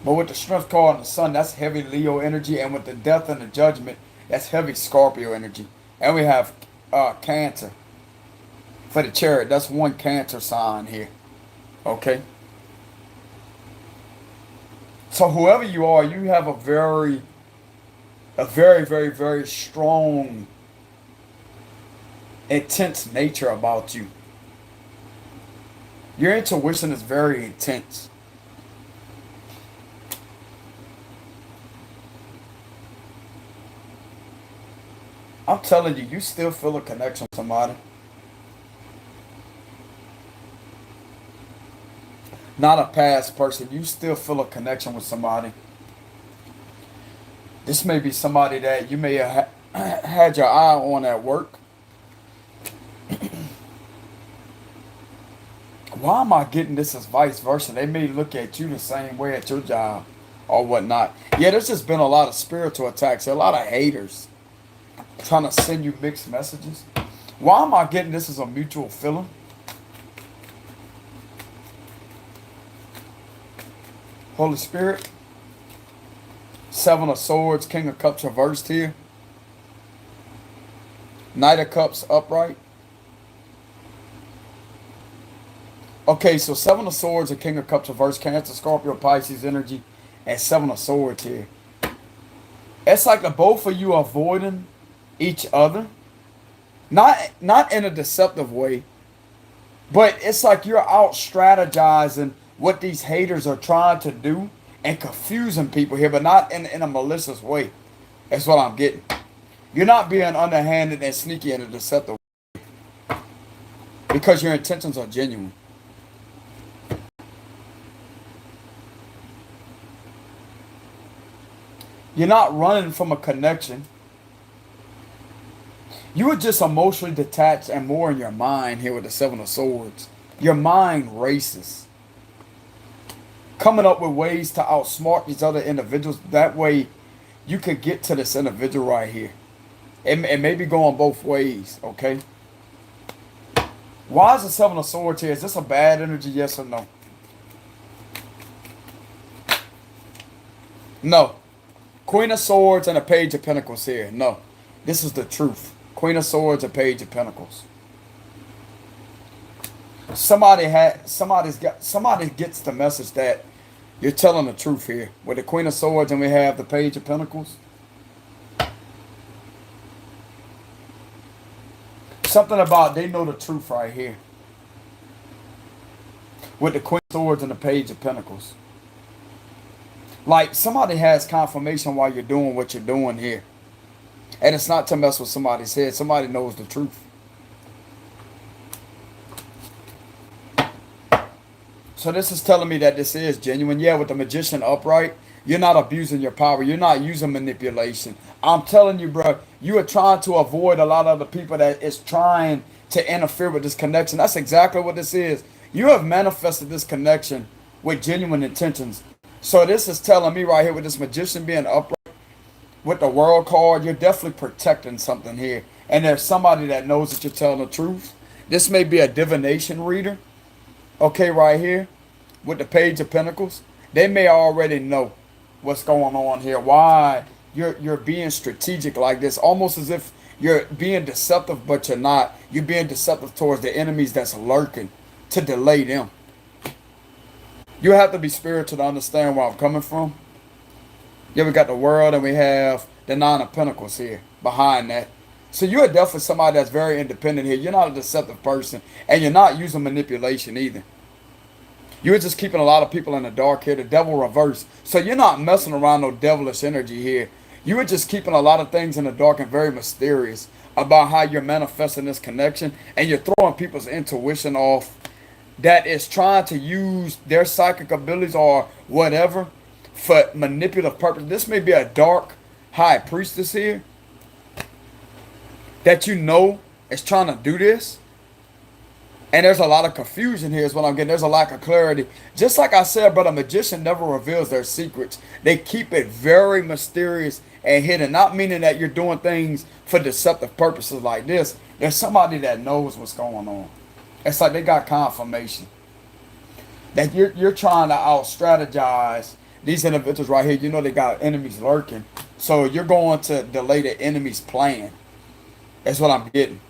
But with the strength card and the sun, that's heavy Leo energy. And with the death and the judgment, that's heavy Scorpio energy. And we have Cancer. For the Chariot, that's one Cancer sign here. Okay? So whoever you are, you have a very, very, very strong, intense nature about you. Your intuition is very intense. I'm telling you, you still feel a connection with somebody. Not a past person. You still feel a connection with somebody. This may be somebody that you may have had your eye on at work. Why am I getting this as vice versa? They may look at you the same way at your job or whatnot. Yeah, there's just been a lot of spiritual attacks. A lot of haters trying to send you mixed messages. Why am I getting this as a mutual feeling? Holy Spirit. Seven of Swords, King of Cups reversed here. Knight of Cups upright. Okay, so Seven of Swords and King of Cups reversed. Cancer, Scorpio, Pisces energy. And Seven of Swords here. It's like the both of you avoiding each other. Not in a deceptive way. But it's like you're out strategizing what these haters are trying to do and confusing people here, but not in a malicious way. That's what I'm getting. You're not being underhanded and sneaky in a deceptive way because your intentions are genuine. You're not running from a connection. You are just emotionally detached and more in your mind here with the Seven of Swords. Your mind races. Coming up with ways to outsmart these other individuals. That way you could get to this individual right here. It may be going both ways, okay? Why is the Seven of Swords here? Is this a bad energy, yes or no? No. Queen of Swords and a Page of Pentacles here. No. This is the truth. Queen of Swords and Page of Pentacles. Somebody gets the message that you're telling the truth here. With the Queen of Swords and we have the Page of Pentacles. Something about they know the truth right here. With the Queen of Swords and the Page of Pentacles. Like somebody has confirmation while you're doing what you're doing here. And it's not to mess with somebody's head. Somebody knows the truth. So this is telling me that this is genuine. Yeah, with the Magician upright, you're not abusing your power. You're not using manipulation. I'm telling you, bro, you are trying to avoid a lot of the people that is trying to interfere with this connection. That's exactly what this is. You have manifested this connection with genuine intentions. So this is telling me right here with this Magician being upright, with the World card, you're definitely protecting something here. And there's somebody that knows that you're telling the truth. This may be a divination reader. Okay, right here, with the Page of Pentacles. They may already know what's going on here. Why you're being strategic like this. Almost as if you're being deceptive, but you're not. You're being deceptive towards the enemies that's lurking to delay them. You have to be spiritual to understand where I'm coming from. Yeah, we got the World and we have the Nine of Pentacles here behind that. So you're definitely somebody that's very independent here. You're not a deceptive person. And you're not using manipulation either. You're just keeping a lot of people in the dark here. The devil reverse. So you're not messing around no devilish energy here. You are just keeping a lot of things in the dark and very mysterious about how you're manifesting this connection. And you're throwing people's intuition off that is trying to use their psychic abilities or whatever for manipulative purpose. This may be a dark high priestess here that you know is trying to do this. And there's a lot of confusion here is what I'm getting. There's a lack of clarity. Just like I said, but a magician never reveals their secrets. They keep it very mysterious and hidden. Not meaning that you're doing things for deceptive purposes like this. There's somebody that knows what's going on. It's like they got confirmation that you're trying to out strategize these individuals right here. You know they got enemies lurking. So you're going to delay the enemy's plan. That's what I'm getting.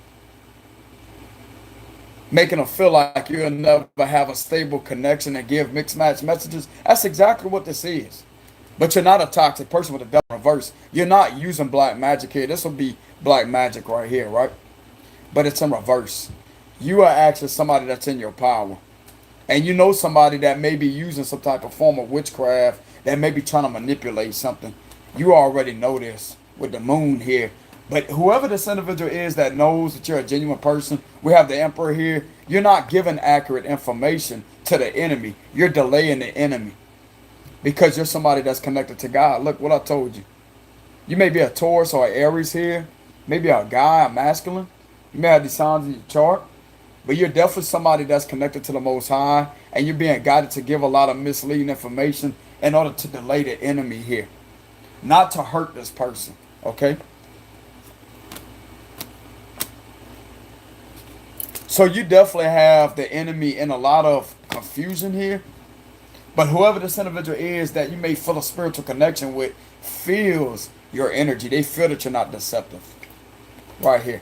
Making them feel like you'll never have a stable connection and give mixed match messages. That's exactly what this is. But you're not a toxic person with a devil reverse. You're not using black magic here. This will be black magic right here, right? But it's in reverse. You are actually somebody that's in your power. And you know somebody that may be using some type of form of witchcraft, that may be trying to manipulate something. You already know this with the moon here. But whoever this individual is that knows that you're a genuine person, we have the Emperor here. You're not giving accurate information to the enemy. You're delaying the enemy because you're somebody that's connected to God. Look what I told you. You may be a Taurus or an Aries here. Maybe a guy, a masculine. You may have these signs in your chart. But you're definitely somebody that's connected to the Most High. And you're being guided to give a lot of misleading information in order to delay the enemy here. Not to hurt this person. Okay? So you definitely have the enemy in a lot of confusion here. But whoever this individual is that you may feel a spiritual connection with feels your energy. They feel that you're not deceptive. Right here.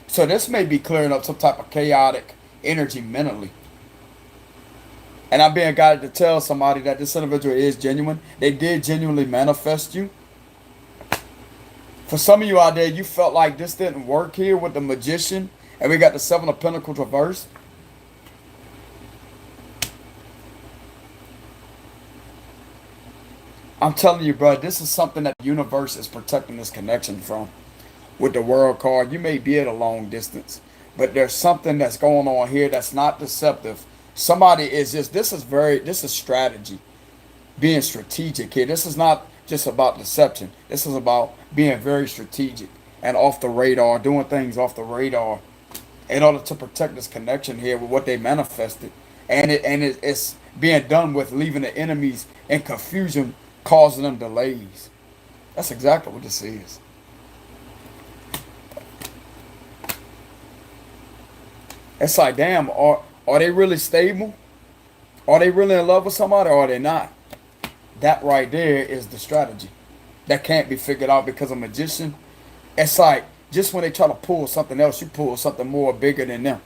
So this may be clearing up some type of chaotic energy mentally. And I'm being guided to tell somebody that this individual is genuine. They did genuinely manifest you. For some of you out there, you felt like this didn't work here with the Magician. And we got the Seven of Pentacles reversed. I'm telling you, bro, this is something that the universe is protecting this connection from. With the World card, you may be at a long distance, but there's something that's going on here that's not deceptive. Somebody is just, this is strategy. Being strategic here. This is not just about deception. This is about being very strategic and off the radar, doing things off the radar, in order to protect this connection here with what they manifested. And it's being done with leaving the enemies in confusion, causing them delays. That's exactly what this is. It's like, damn, are they really stable? Are they really in love with somebody or are they not? That right there is the strategy. That can't be figured out because a magician, it's like just when they try to pull something else, you pull something more bigger than them.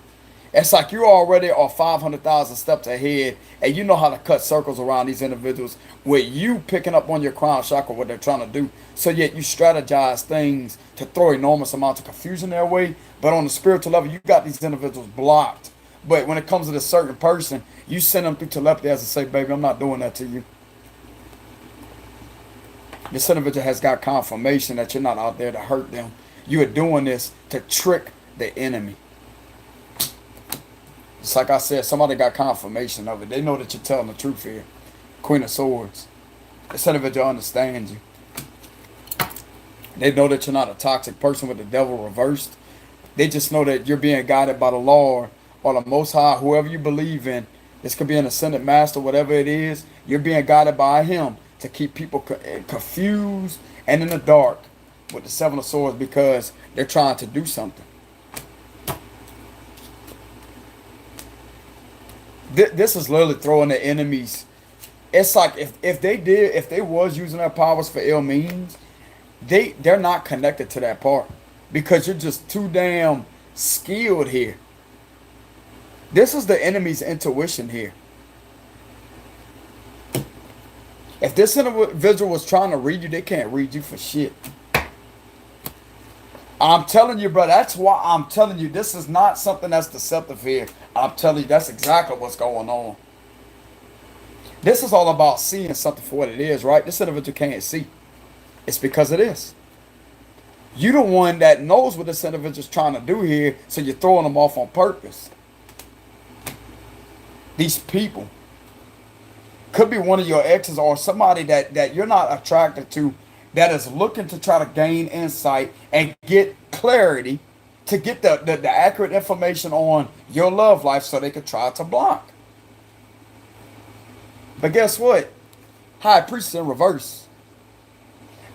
It's like you already are 500,000 steps ahead and you know how to cut circles around these individuals with you picking up on your crown chakra what they're trying to do. So yet you strategize things to throw enormous amounts of confusion their way. But on the spiritual level, you got these individuals blocked. But when it comes to this certain person, you send them through telepathy as to say, baby, I'm not doing that to you. This individual has got confirmation that you're not out there to hurt them. You are doing this to trick the enemy. It's like I said, somebody got confirmation of it. They know that you're telling the truth here. Queen of Swords. This individual understands you. They know that you're not a toxic person with the devil reversed. They just know that you're being guided by the Lord or the Most High, whoever you believe in. This could be an ascended master, whatever it is. You're being guided by him to keep people confused and in the dark with the Seven of Swords because they're trying to do something. This is literally throwing the enemies. It's like if they was using their powers for ill means, they're not connected to that part because you're just too damn skilled here. This is the enemy's intuition here. If this individual was trying to read you, they can't read you for shit. I'm telling you, bro, that's why I'm telling you, this is not something that's deceptive here. I'm telling you, that's exactly what's going on. This is all about seeing something for what it is, right? This individual can't see. It's because of this. You're the one that knows what this individual's trying to do here, so you're throwing them off on purpose. These people could be one of your exes or somebody that you're not attracted to, that is looking to try to gain insight and get clarity to get the accurate information on your love life so they could try to block. But guess what? High priest in reverse.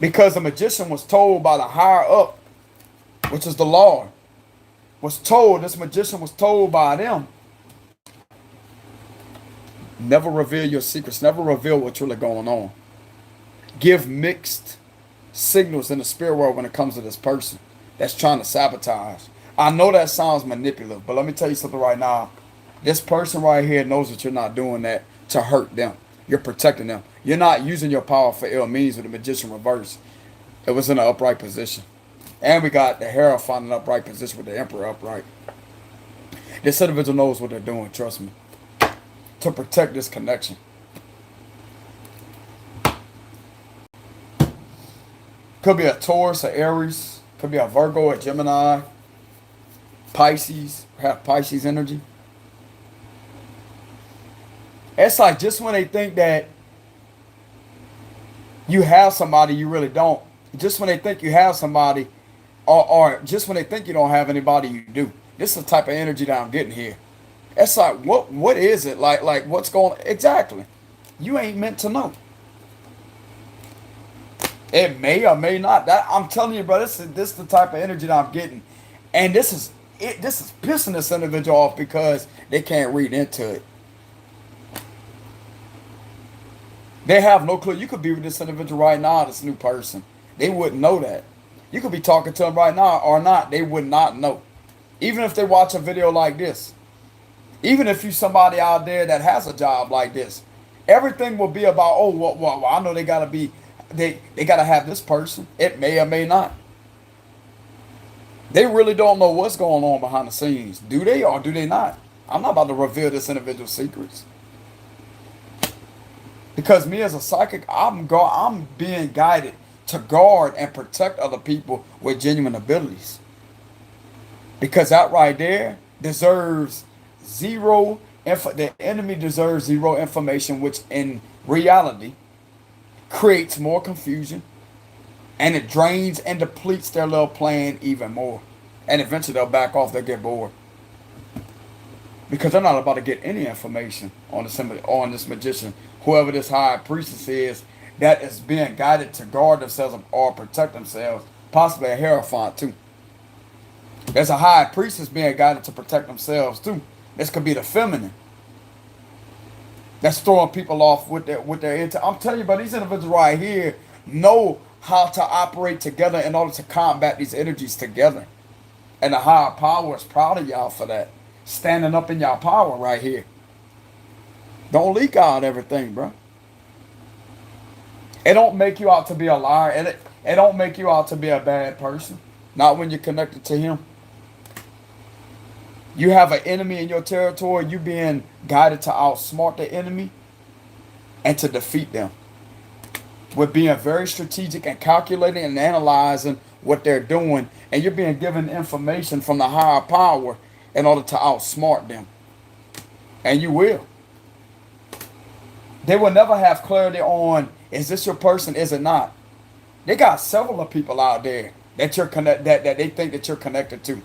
Because the magician was told by the higher up, which is the Lord, this magician was told by them, never reveal your secrets, never reveal what's really going on. Give mixed signals in the spirit world when it comes to this person that's trying to sabotage. I know that sounds manipulative, but let me tell you something right now. This person right here knows that you're not doing that to hurt them. You're protecting them. You're not using your power for ill means with the magician reverse. It was in an upright position. And we got the Hierophant in an upright position with the Emperor upright. This individual knows what they're doing, trust me, to protect this connection. Could be a Taurus, a Aries. Could be a Virgo, a Gemini, Pisces, have Pisces energy. It's like just when they think that you have somebody, you really don't. Just when they think you have somebody, or just when they think you don't have anybody, you do. This is the type of energy that I'm getting here. It's like, what is it? Like what's going on? Exactly. You ain't meant to know. It may or may not. That I'm telling you, bro, this is the type of energy that I'm getting. And this is pissing this individual off because they can't read into it. They have no clue. You could be with this individual right now, this new person. They wouldn't know that. You could be talking to them right now or not. They would not know. Even if they watch a video like this. Even if you somebody out there that has a job like this. Everything will be about, oh, well I know they got to be, they got to have this person. It may or may not. They really don't know what's going on behind the scenes. Do they or do they not? I'm not about to reveal this individual's secrets. Because me as a psychic, I'm being guided to guard and protect other people with genuine abilities. Because that right there deserves zero, the enemy deserves zero information, which in reality creates more confusion. And it drains and depletes their little plan even more. And eventually they'll back off, they'll get bored. Because they're not about to get any information on this magician, whoever this high priestess is, that is being guided to guard themselves or protect themselves. Possibly a Hierophant too. There's a high priestess being guided to protect themselves too. This could be the feminine that's throwing people off with their intent. I'm telling you, but these individuals right here know how to operate together in order to combat these energies together. And the higher power is proud of y'all for that. Standing up in y'all power right here. Don't leak out everything, bro. It don't make you out to be a liar. And it don't make you out to be a bad person. Not when you're connected to him. You have an enemy in your territory. You being guided to outsmart the enemy and to defeat them. With being very strategic and calculating and analyzing what they're doing. And you're being given information from the higher power in order to outsmart them. And you will. They will never have clarity on, is this your person, is it not? They got several of people out there that you're that they think that you're connected to.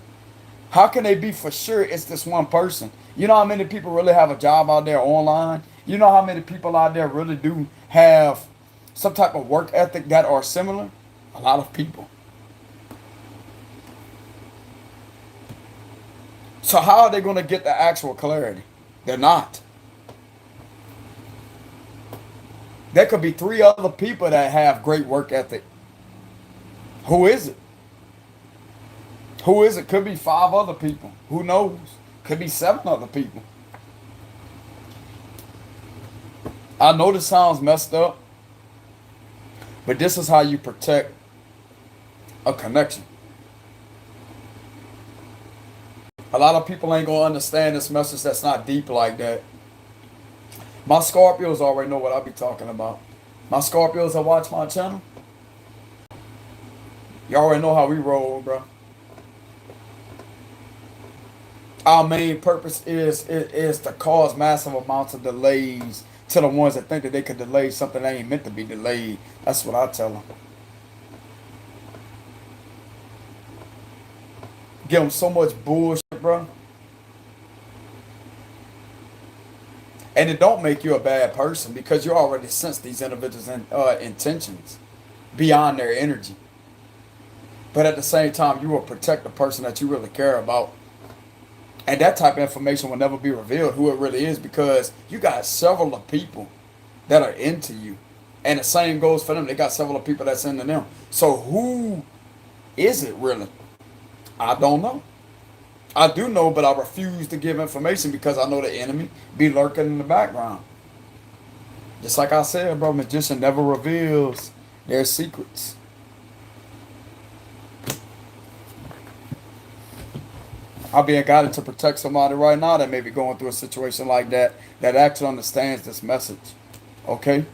How can they be for sure it's this one person? You know how many people really have a job out there online? You know how many people out there really do have some type of work ethic that are similar? A lot of people. So how are they going to get the actual clarity? They're not. There could be 3 other people that have great work ethic. Who is it? Who is it? Could be 5 other people. Who knows? Could be 7 other people. I know this sounds messed up, but this is how you protect a connection. A lot of people ain't going to understand this message that's not deep like that. My Scorpios already know what I be talking about. My Scorpios that watch my channel, you already know how we roll, bro. Our main purpose is to cause massive amounts of delays to the ones that think that they could delay something that ain't meant to be delayed. That's what I tell them. Give them so much bullshit, bro. And it don't make you a bad person because you already sense these individuals' intentions beyond their energy. But at the same time, you will protect the person that you really care about. And that type of information will never be revealed who it really is because you got several of people that are into you. And the same goes for them. They got several of people that's into them. So who is it really? I don't know. I do know, but I refuse to give information because I know the enemy be lurking in the background. Just like I said, bro, magician never reveals their secrets. I'm being guided to protect somebody right now that may be going through a situation like that, that actually understands this message. Okay?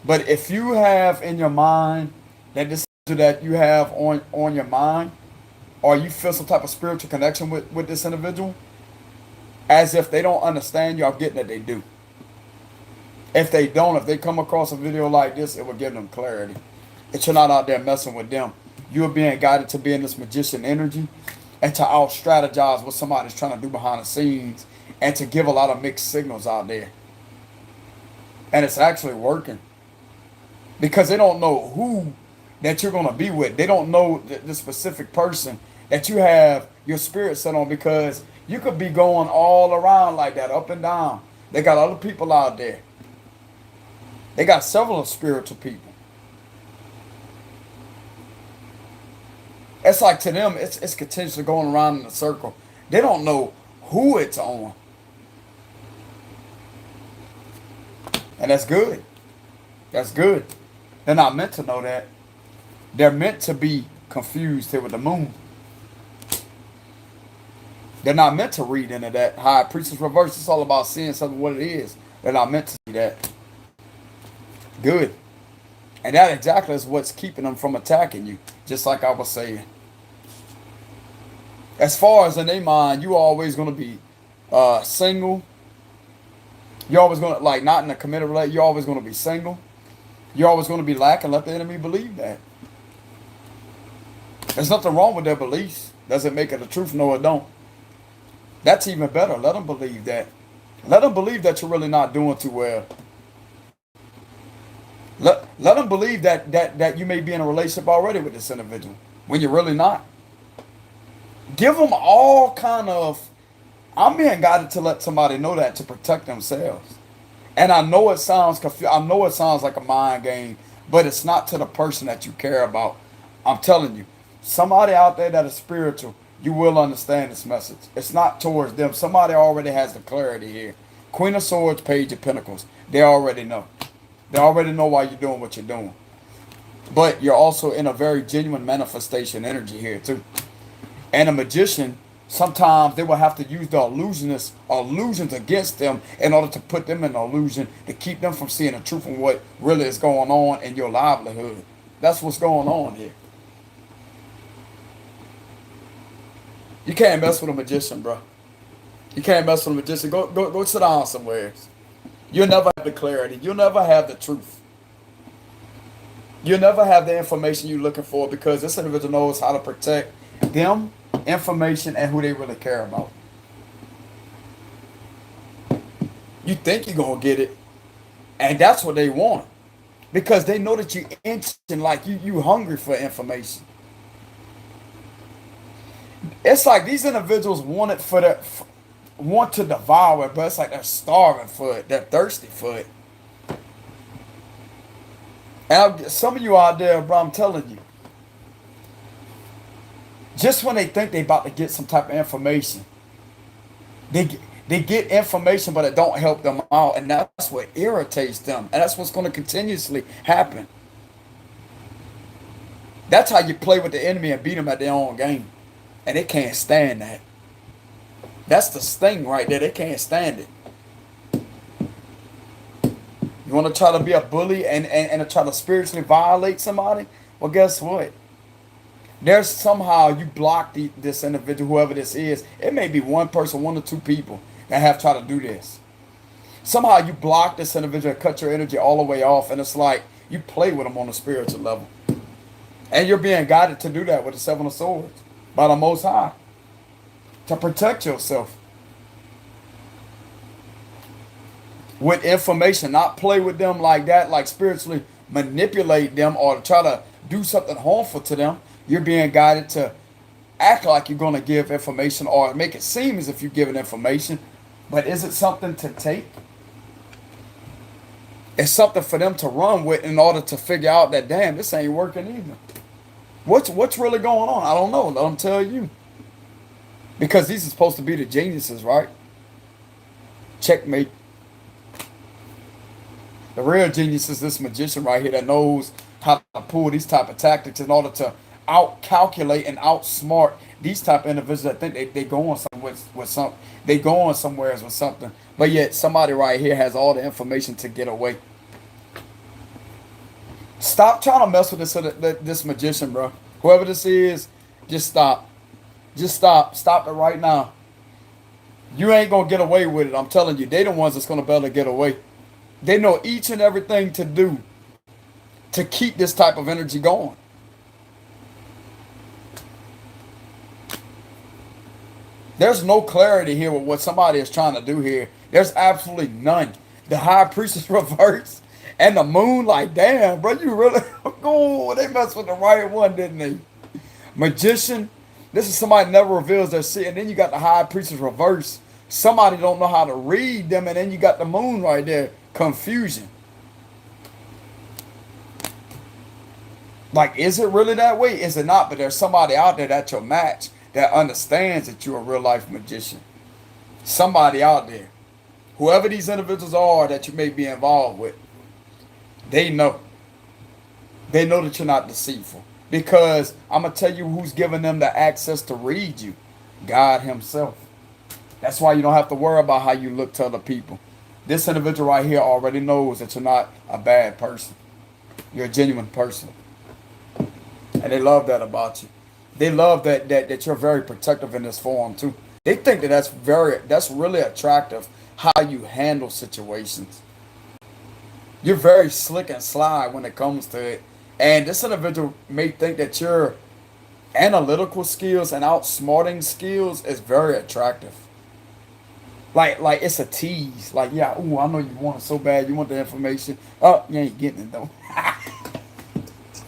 But if you have in your mind that this that you have on your mind, or you feel some type of spiritual connection with this individual, as if they don't understand you, I'm getting that they do. If they don't, if they come across a video like this, it will give them clarity. That you're not out there messing with them. You're being guided to be in this magician energy and to out-strategize what somebody's trying to do behind the scenes and to give a lot of mixed signals out there. And it's actually working. Because they don't know who that you're going to be with. They don't know the specific person that you have your spirit set on, because you could be going all around like that, up and down. They got other people out there. They got several spiritual people. It's like to them, it's continuously going around in a circle. They don't know who it's on. And that's good. That's good. They're not meant to know that. They're meant to be confused here with the moon. They're not meant to read into that. High priestess reverse. It's all about seeing something what it is. They're not meant to see that. Good. And that exactly is what's keeping them from attacking you. Just like I was saying. As far as in their mind, you always going to be single. You're always going to, like, not in a committed relationship. You're always going to be single. You're always going to be lacking. Let the enemy believe that. There's nothing wrong with their beliefs. Does it make it the truth? No, it don't. That's even better. Let them believe that. Let them believe that you're really not doing too well. Let them believe that you may be in a relationship already with this individual when you're really not. Give them all kind of. I'm being guided to let somebody know that to protect themselves. And I know it sounds I know it sounds like a mind game, but it's not to the person that you care about. I'm telling you, somebody out there that is spiritual, you will understand this message. It's not towards them. Somebody already has the clarity here. Queen of Swords, Page of Pentacles. They already know. They already know why you're doing what you're doing. But you're also in a very genuine manifestation energy here too. And a magician, sometimes they will have to use the illusions against them in order to put them in an illusion to keep them from seeing the truth of what really is going on in your livelihood. That's what's going on here. You can't mess with a magician, bro. You can't mess with a magician. Go sit down somewhere. You'll never have the clarity. You'll never have the truth. You'll never have the information you're looking for because this individual knows how to protect them, information, and who they really care about. You think you're going to get it, and that's what they want because they know that you're itching, like you hungry for information. It's like these individuals want it for the want to devour it, but it's like they're starving for it. They're thirsty for it. And some of you out there, bro, I'm telling you, just when they think they about to get some type of information, they get information, but it don't help them out, and that's what irritates them, and that's what's going to continuously happen. That's how you play with the enemy and beat them at their own game, and they can't stand that. That's the sting right there. They can't stand it. You want to try to be a bully and try to spiritually violate somebody? Well, guess what? There's somehow you block this individual, whoever this is. It may be one person, one or two people that have tried to do this. Somehow you block this individual and cut your energy all the way off. And it's like you play with them on a spiritual level. And you're being guided to do that with the Seven of Swords by the Most High. To protect yourself. With information, not play with them like that, like spiritually manipulate them or try to do something harmful to them. You're being guided to act like you're going to give information or make it seem as if you're giving information. But is it something to take? It's something for them to run with in order to figure out that, damn, this ain't working either. What's really going on? I don't know. Let them tell you. Because these are supposed to be the geniuses, right? Checkmate. The real genius is this magician right here that knows how to pull these type of tactics in order to out-calculate and outsmart these type of individuals that think they going somewhere with something. They going somewhere with something. But yet somebody right here has all the information to get away. Stop trying to mess with this magician, bro. Whoever this is, just stop. Just stop. Stop it right now. You ain't going to get away with it. I'm telling you. They the ones that's going to be able to get away. They know each and everything to do to keep this type of energy going. There's no clarity here with what somebody is trying to do here. There's absolutely none. The High Priestess reverse and the Moon, like, damn, bro, you really, oh, they messed with the right one, didn't they? Magician, this is somebody never reveals their shit. And then you got the High Priestess reverse. Somebody don't know how to read them. And then you got the Moon right there. Confusion. Like, is it really that way? Is it not? But there's somebody out there that's your match that understands that you're a real life magician. Somebody out there. Whoever these individuals are that you may be involved with, they know. They know that you're not deceitful. Because I'm going to tell you who's giving them the access to read you. God himself. That's why you don't have to worry about how you look to other people. This individual right here already knows that you're not a bad person. You're a genuine person. And they love that about you. They love that you're very protective in this form too. They think that that's really attractive how you handle situations. You're very slick and sly when it comes to it. And this individual may think that your analytical skills and outsmarting skills is very attractive. Like it's a tease. Like, yeah, ooh, I know you want it so bad. You want the information. Oh, you ain't getting it though.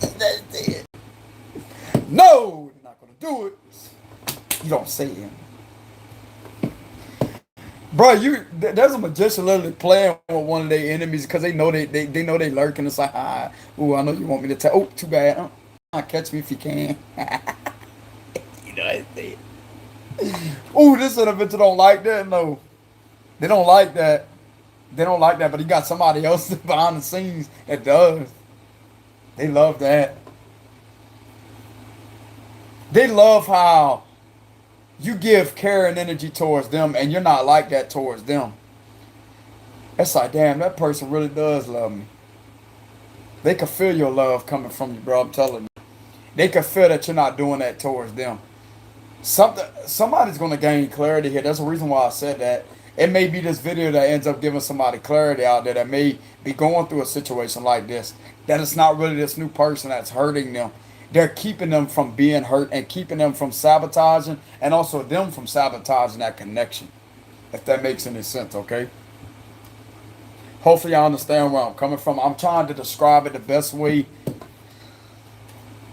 That's it. No, you're not gonna do it. You don't see him. Bro, there's a magician literally playing with one of their enemies because they know they lurking. It's like, ooh, I know you want me to tell. Oh, too bad. Catch me if you can. You know what I say? Ooh, this individual don't like that. No, they don't like that. They don't like that. But you got somebody else behind the scenes that does. They love that. They love how you give care and energy towards them, and you're not like that towards them. It's like, damn, that person really does love me. They can feel your love coming from you, bro. I'm telling you. They can feel that you're not doing that towards them. Somebody's gonna gain clarity here. That's the reason why I said that. It may be this video that ends up giving somebody clarity out there that may be going through a situation like this. That it's not really this new person that's hurting them. They're keeping them from being hurt and keeping them from sabotaging, and also them from sabotaging that connection. If that makes any sense, okay? Hopefully y'all understand where I'm coming from. I'm trying to describe it the best way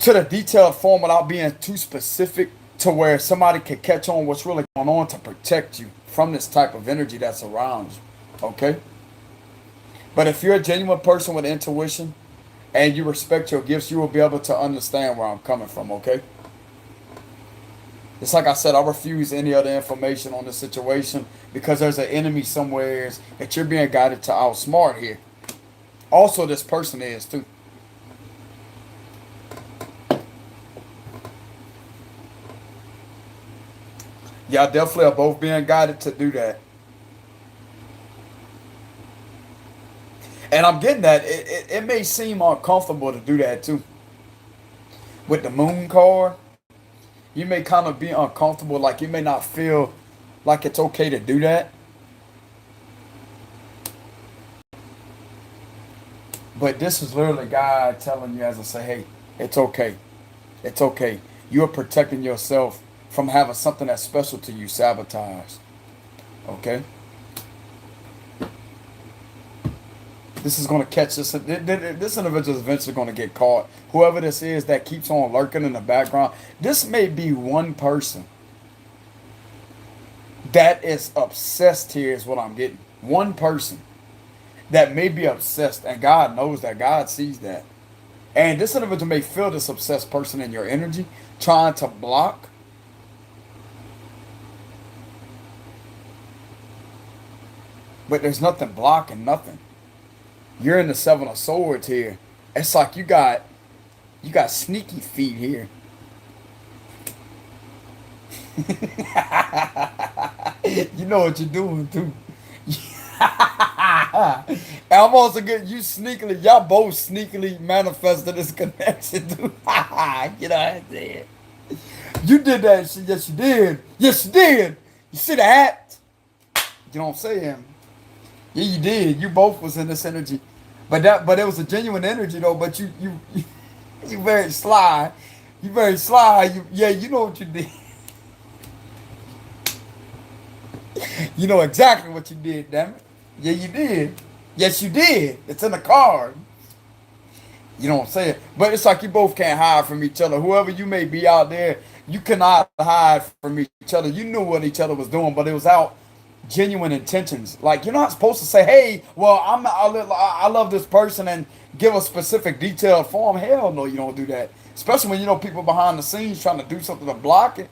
to the detailed form without being too specific to where somebody can catch on what's really going on to protect you from this type of energy that's around you, okay? But if you're a genuine person with intuition and you respect your gifts, you will be able to understand where I'm coming from, okay? It's like I said, I refuse any other information on this situation because there's an enemy somewhere that you're being guided to outsmart here. Also, this person is too. Y'all definitely are both being guided to do that. And I'm getting that. It may seem uncomfortable to do that too. With the moon card, you may kind of be uncomfortable. Like you may not feel like it's okay to do that. But this is literally God telling you, as I say, hey, it's okay. It's okay. You're protecting yourself from having something that's special to you sabotaged. Okay? This is going to catch this. This individual is eventually going to get caught. Whoever this is that keeps on lurking in the background. This may be one person that is obsessed here is what I'm getting. One person that may be obsessed. And God knows that. God sees that. And this individual may feel this obsessed person in your energy trying to block. But there's nothing blocking, nothing. You're in the Seven of Swords here. It's like you got sneaky feet here. You know what you're doing too. And I'm also getting you sneakily, y'all both sneakily manifested this connection too. You know what I'm saying? You did that shit, yes you did. Yes you did. You see that? You know what I'm saying? Yeah, you did. You both was in this energy, but it was a genuine energy though. But you very sly. You very sly. You know what you did. You know exactly what you did, damn it. Yeah, you did. Yes, you did. It's in the card. You know what I'm saying? But it's like you both can't hide from each other. Whoever you may be out there, you cannot hide from each other. You knew what each other was doing, but it was out genuine intentions. Like you're not supposed to say, "Hey, well, I love this person," and give a specific detailed form. Hell no, you don't do that. Especially when you know people behind the scenes trying to do something to block it.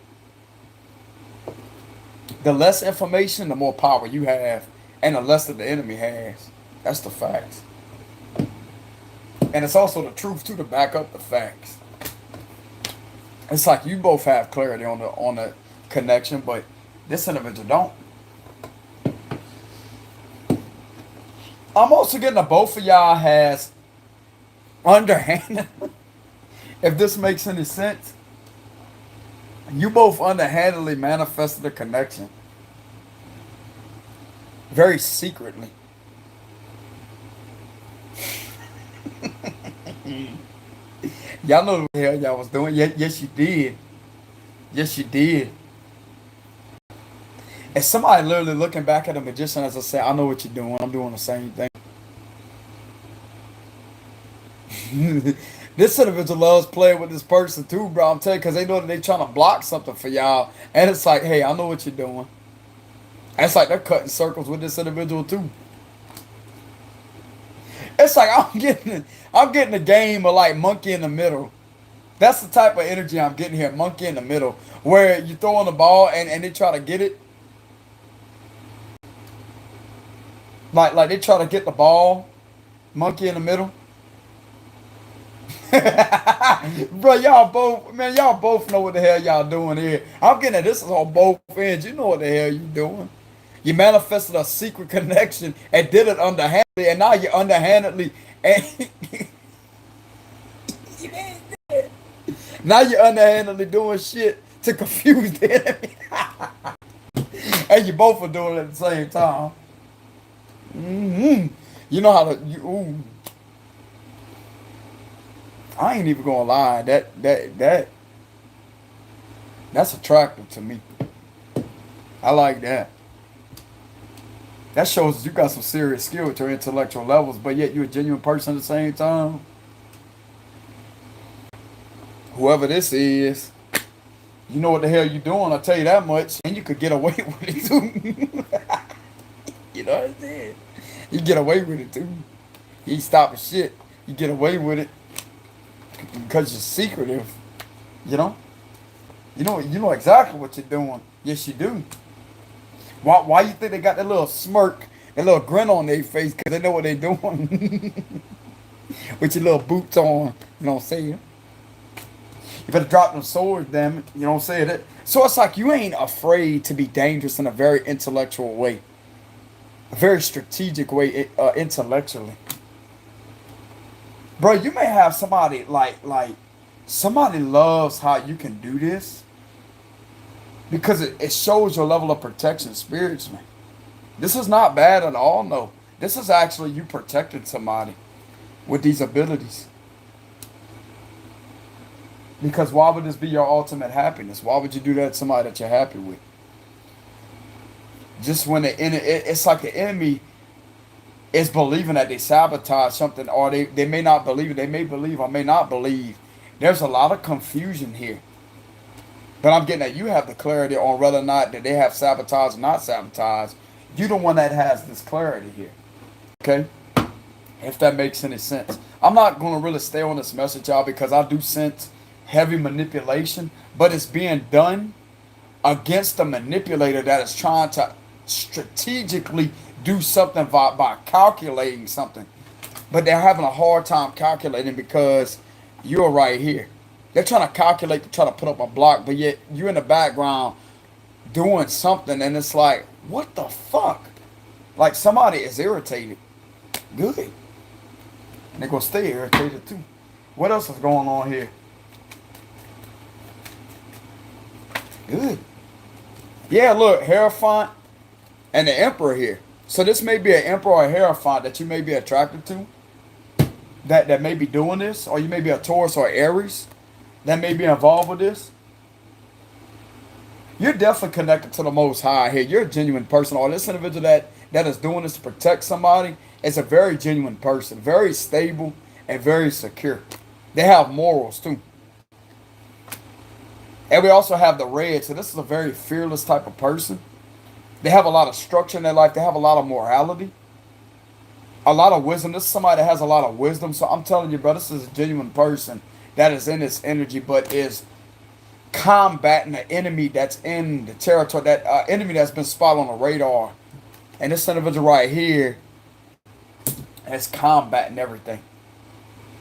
The less information, the more power you have, and the less that the enemy has. That's the facts. And it's also the truth too to back up the facts. It's like you both have clarity on the connection, but this individual don't. I'm also getting that both of y'all has underhanded. If this makes any sense, you both underhandedly manifested a connection. Very secretly. Y'all know what the hell y'all was doing. Yes, you did. Yes, you did. And somebody literally looking back at a magician as I say, I know what you're doing. I'm doing the same thing. This individual loves playing with this person too, bro. I'm telling you, because they know that they trying to block something for y'all. And it's like, hey, I know what you're doing. It's like they're cutting circles with this individual too. It's like I'm getting a game of like monkey in the middle. That's the type of energy I'm getting here, monkey in the middle, where you throw on the ball and they try to get it. Like they try to get the ball, monkey in the middle. Bro, y'all both know what the hell y'all doing here. I'm getting at this is on both ends. You know what the hell you doing. You manifested a secret connection and did it underhandedly, and now you're underhandedly and now you're underhandedly doing shit to confuse the enemy. And you both are doing it at the same time. You know how to ooh. I ain't even gonna lie. That's attractive to me. I like that. That shows you got some serious skill with your intellectual levels, but yet you're a genuine person at the same time. Whoever this is, you know what the hell you're doing, I'll tell you that much. And you could get away with it too. You know what I'm saying? You get away with it too. You ain't stopping shit. You get away with it because you're secretive. You know? You know exactly what you're doing. Yes, you do. Why you think they got that little smirk, that little grin on their face? Because they know what they're doing. With your little boots on. You know what I'm saying? You better drop them swords, damn it. You know what I'm saying? So it's like you ain't afraid to be dangerous in a very intellectual way. A very strategic way intellectually. Bro, you may have somebody like somebody loves how you can do this. Because it shows your level of protection spiritually. This is not bad at all, no. This is actually you protecting somebody with these abilities. Because why would this be your ultimate happiness? Why would you do that to somebody that you're happy with? Just when it's like the enemy is believing that they sabotage something, or they may not believe it. They may believe or may not believe. There's a lot of confusion here. But I'm getting that you have the clarity on whether or not that they have sabotage or not sabotage. You're the one that has this clarity here. Okay? If that makes any sense. I'm not going to really stay on this message, y'all, because I do sense heavy manipulation. But it's being done against the manipulator that is trying to strategically do something by calculating something. But they're having a hard time calculating because you're right here. They're trying to calculate to try to put up a block, but yet you're in the background doing something, and it's like, what the fuck? Like somebody is irritated. Good. And they're going to stay irritated too. What else is going on here? Good. Yeah, look, Hierophant and the Emperor here. So this may be an Emperor or a Hierophant that you may be attracted to. That may be doing this. Or you may be a Taurus or Aries that may be involved with this. You're definitely connected to the Most High here. You're a genuine person. Or this individual that is doing this to protect somebody is a very genuine person. Very stable and very secure. They have morals too. And we also have the Red. So this is a very fearless type of person. They have a lot of structure in their life. They have a lot of morality. A lot of wisdom. This is somebody that has a lot of wisdom. So I'm telling you, bro, this is a genuine person that is in this energy, but is combating the enemy that's in the territory, that enemy that's been spotted on the radar. And this individual right here is combating everything.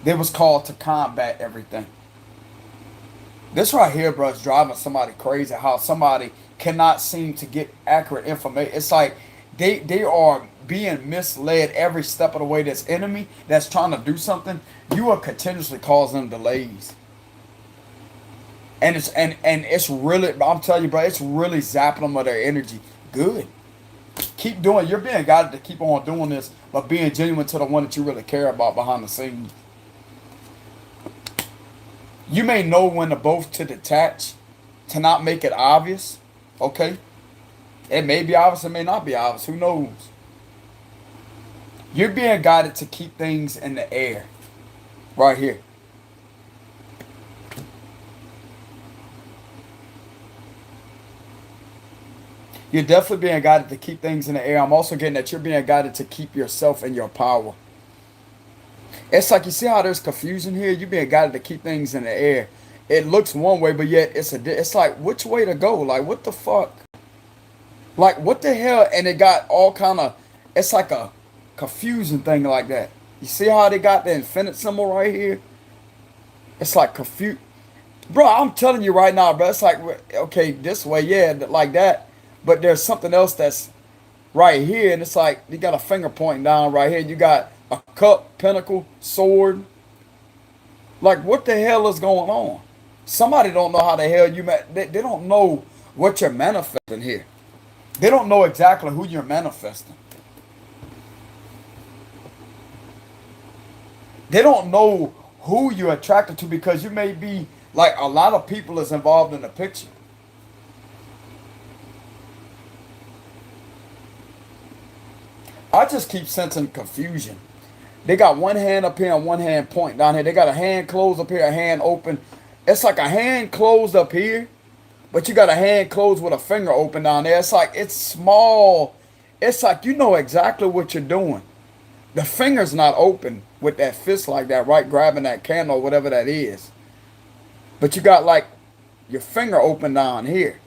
They was called to combat everything. This right here, bro, is driving somebody crazy. How somebody cannot seem to get accurate information. It's like they are being misled every step of the way. This enemy that's trying to do something, you are continuously causing them delays. And it's really, I'm telling you, bro, it's really zapping them of their energy. Good. Keep doing. You're being guided to keep on doing this, but being genuine to the one that you really care about behind the scenes. You may know when to both to detach, to not make it obvious. Okay? It may be obvious, it may not be obvious. Who knows? You're being guided to keep things in the air. Right here. You're definitely being guided to keep things in the air. I'm also getting that you're being guided to keep yourself in your power. It's like you see how there's confusion here. You're being guided to keep things in the air. It looks one way, but yet it's like which way to go? Like what the fuck? Like what the hell? And it got all kind of. It's like a confusion thing like that. You see how they got the infinite symbol right here? It's like confused. Bro, I'm telling you right now, bro. It's like, okay, this way, yeah, like that. But there's something else that's right here, and it's like you got a finger pointing down right here. You got a cup, pentacle, sword. Like, what the hell is going on? Somebody don't know how the hell you met. They don't know what you're manifesting here. They don't know exactly who you're manifesting. They don't know who you're attracted to because you may be like a lot of people is involved in the picture. I just keep sensing confusion. They got one hand up here and one hand pointing down here. They got a hand closed up here, a hand open. It's like a hand closed up here, but you got a hand closed with a finger open down there. It's like it's small. It's like you know exactly what you're doing. The finger's not open with that fist like that, right? Grabbing that candle, whatever that is. But you got like your finger open down here.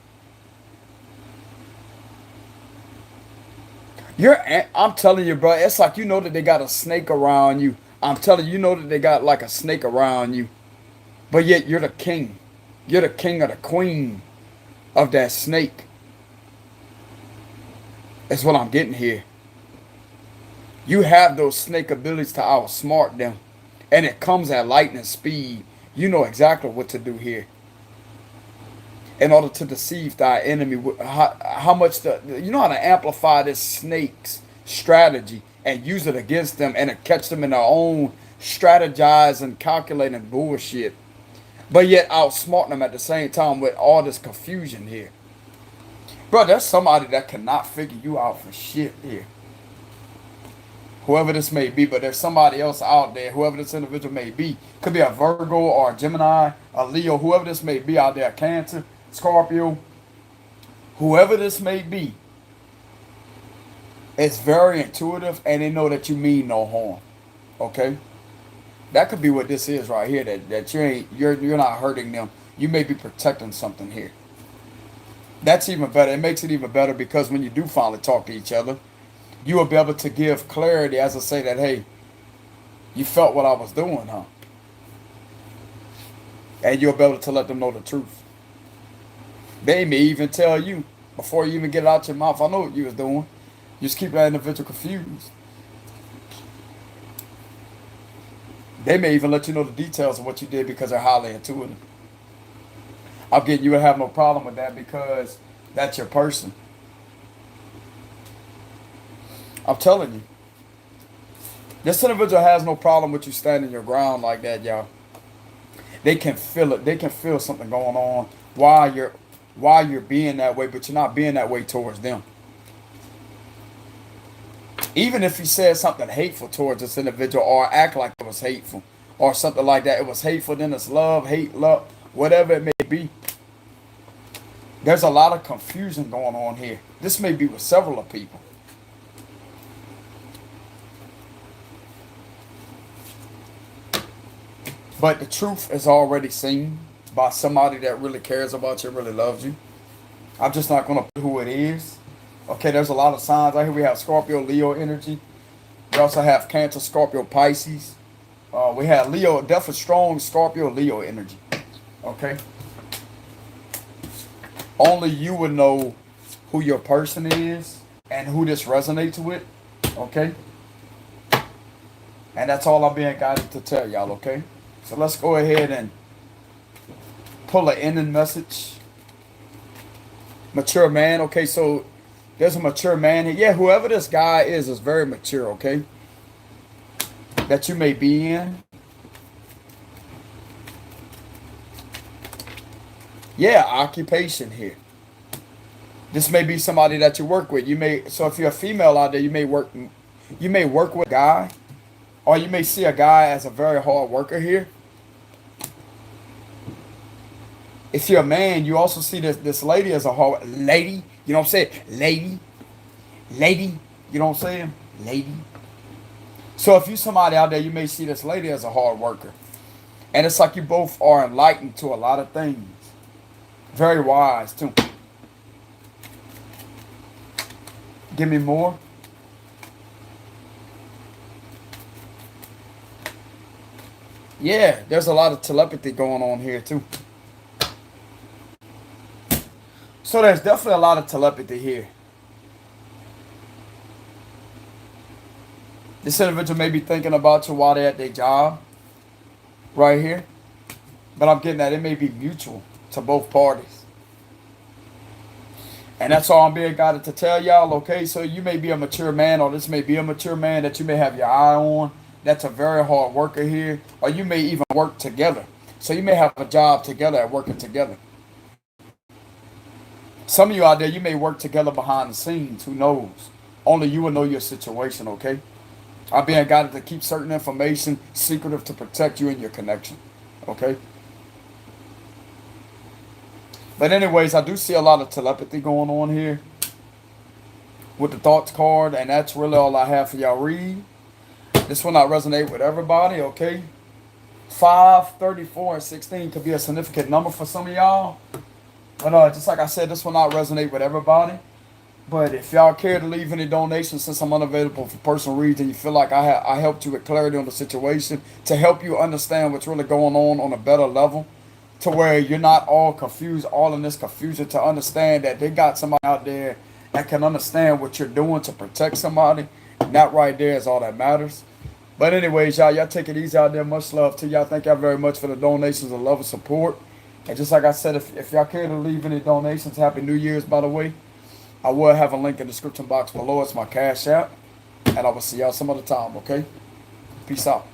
I'm telling you, bro, it's like you know that they got a snake around you. I'm telling you, you know that they got like a snake around you. But yet you're the king. You're the king or the queen of that snake. That's what I'm getting here. You have those snake abilities to outsmart them. And it comes at lightning speed. You know exactly what to do here. In order to deceive thy enemy, how much you know how to amplify this snake's strategy and use it against them and to catch them in their own strategize and calculating bullshit, but yet outsmart them at the same time with all this confusion here. Bro, there's somebody that cannot figure you out for shit here. Whoever this may be, but there's somebody else out there, whoever this individual may be. Could be a Virgo or a Gemini, a Leo, whoever this may be out there, Cancer, Scorpio, whoever this may be, it's very intuitive and they know that you mean no harm. Okay? That could be what this is right here, that you're not hurting them. You may be protecting something here. That's even better. It makes it even better because when you do finally talk to each other, you will be able to give clarity as I say that, hey, you felt what I was doing, huh? And you'll be able to let them know the truth. They may even tell you before you even get it out your mouth, I know what you was doing. You just keep that individual confused. They may even let you know the details of what you did because they're highly intuitive. I'm getting you would have no problem with that because that's your person. I'm telling you. This individual has no problem with you standing your ground like that, y'all. They can feel it. They can feel something going on while you're being that way, but you're not being that way towards them. Even if you said something hateful towards this individual or act like it was hateful or something like that, it was hateful, then it's love, hate, love, whatever it may be. There's a lot of confusion going on here. This may be with several of people. But the truth is already seen by somebody that really cares about you, really loves you. I'm just not going to put who it is. Okay, there's a lot of signs. Right here we have Scorpio, Leo energy. We also have Cancer, Scorpio, Pisces. We have Leo, definitely strong Scorpio, Leo energy. Okay. Only you would know who your person is and who this resonates with. Okay. And that's all I'm being guided to tell y'all, okay? So let's go ahead and pull an ending message. Mature man. Okay, so there's a mature man here. Yeah, whoever this guy is very mature, okay? That you may be in. Yeah, occupation here. This may be somebody that you work with. So if you're a female out there, you may work with a guy Or you may see a guy as a very hard worker here. If you're a man, you also see this lady as a hard lady. You know what I'm saying? Lady. You know what I'm saying? Lady. So if you're somebody out there, you may see this lady as a hard worker. And it's like you both are enlightened to a lot of things. Very wise, too. Give me more. Yeah, there's a lot of telepathy going on here, too. So there's definitely a lot of telepathy here. This individual may be thinking about you while they're at their job. Right here. But I'm getting that it may be mutual to both parties. And that's all I'm being guided to tell y'all, okay? So you may be a mature man, or this may be a mature man that you may have your eye on. That's a very hard worker here. Or you may even work together. So you may have a job together at working together. Some of you out there, you may work together behind the scenes. Who knows? Only you will know your situation, okay? I'm being guided to keep certain information secretive to protect you and your connection, okay? But anyways, I do see a lot of telepathy going on here with the thoughts card, and that's really all I have for y'all read. This will not resonate with everybody, okay? 5, 34, and 16 could be a significant number for some of y'all. But just like I said, this will not resonate with everybody. But if y'all care to leave any donations, since I'm unavailable for personal reads, and you feel like I helped you with clarity on the situation to help you understand what's really going on a better level, to where you're not all confused, all in this confusion, to understand that they got somebody out there that can understand what you're doing to protect somebody. And that right there is all that matters. But anyways, y'all take it easy out there. Much love to y'all. Thank y'all very much for the donations and love and support. And just like I said, if y'all care to leave any donations, Happy New Year's, by the way. I will have a link in the description box below. It's my Cash App. And I will see y'all some other time, okay? Peace out.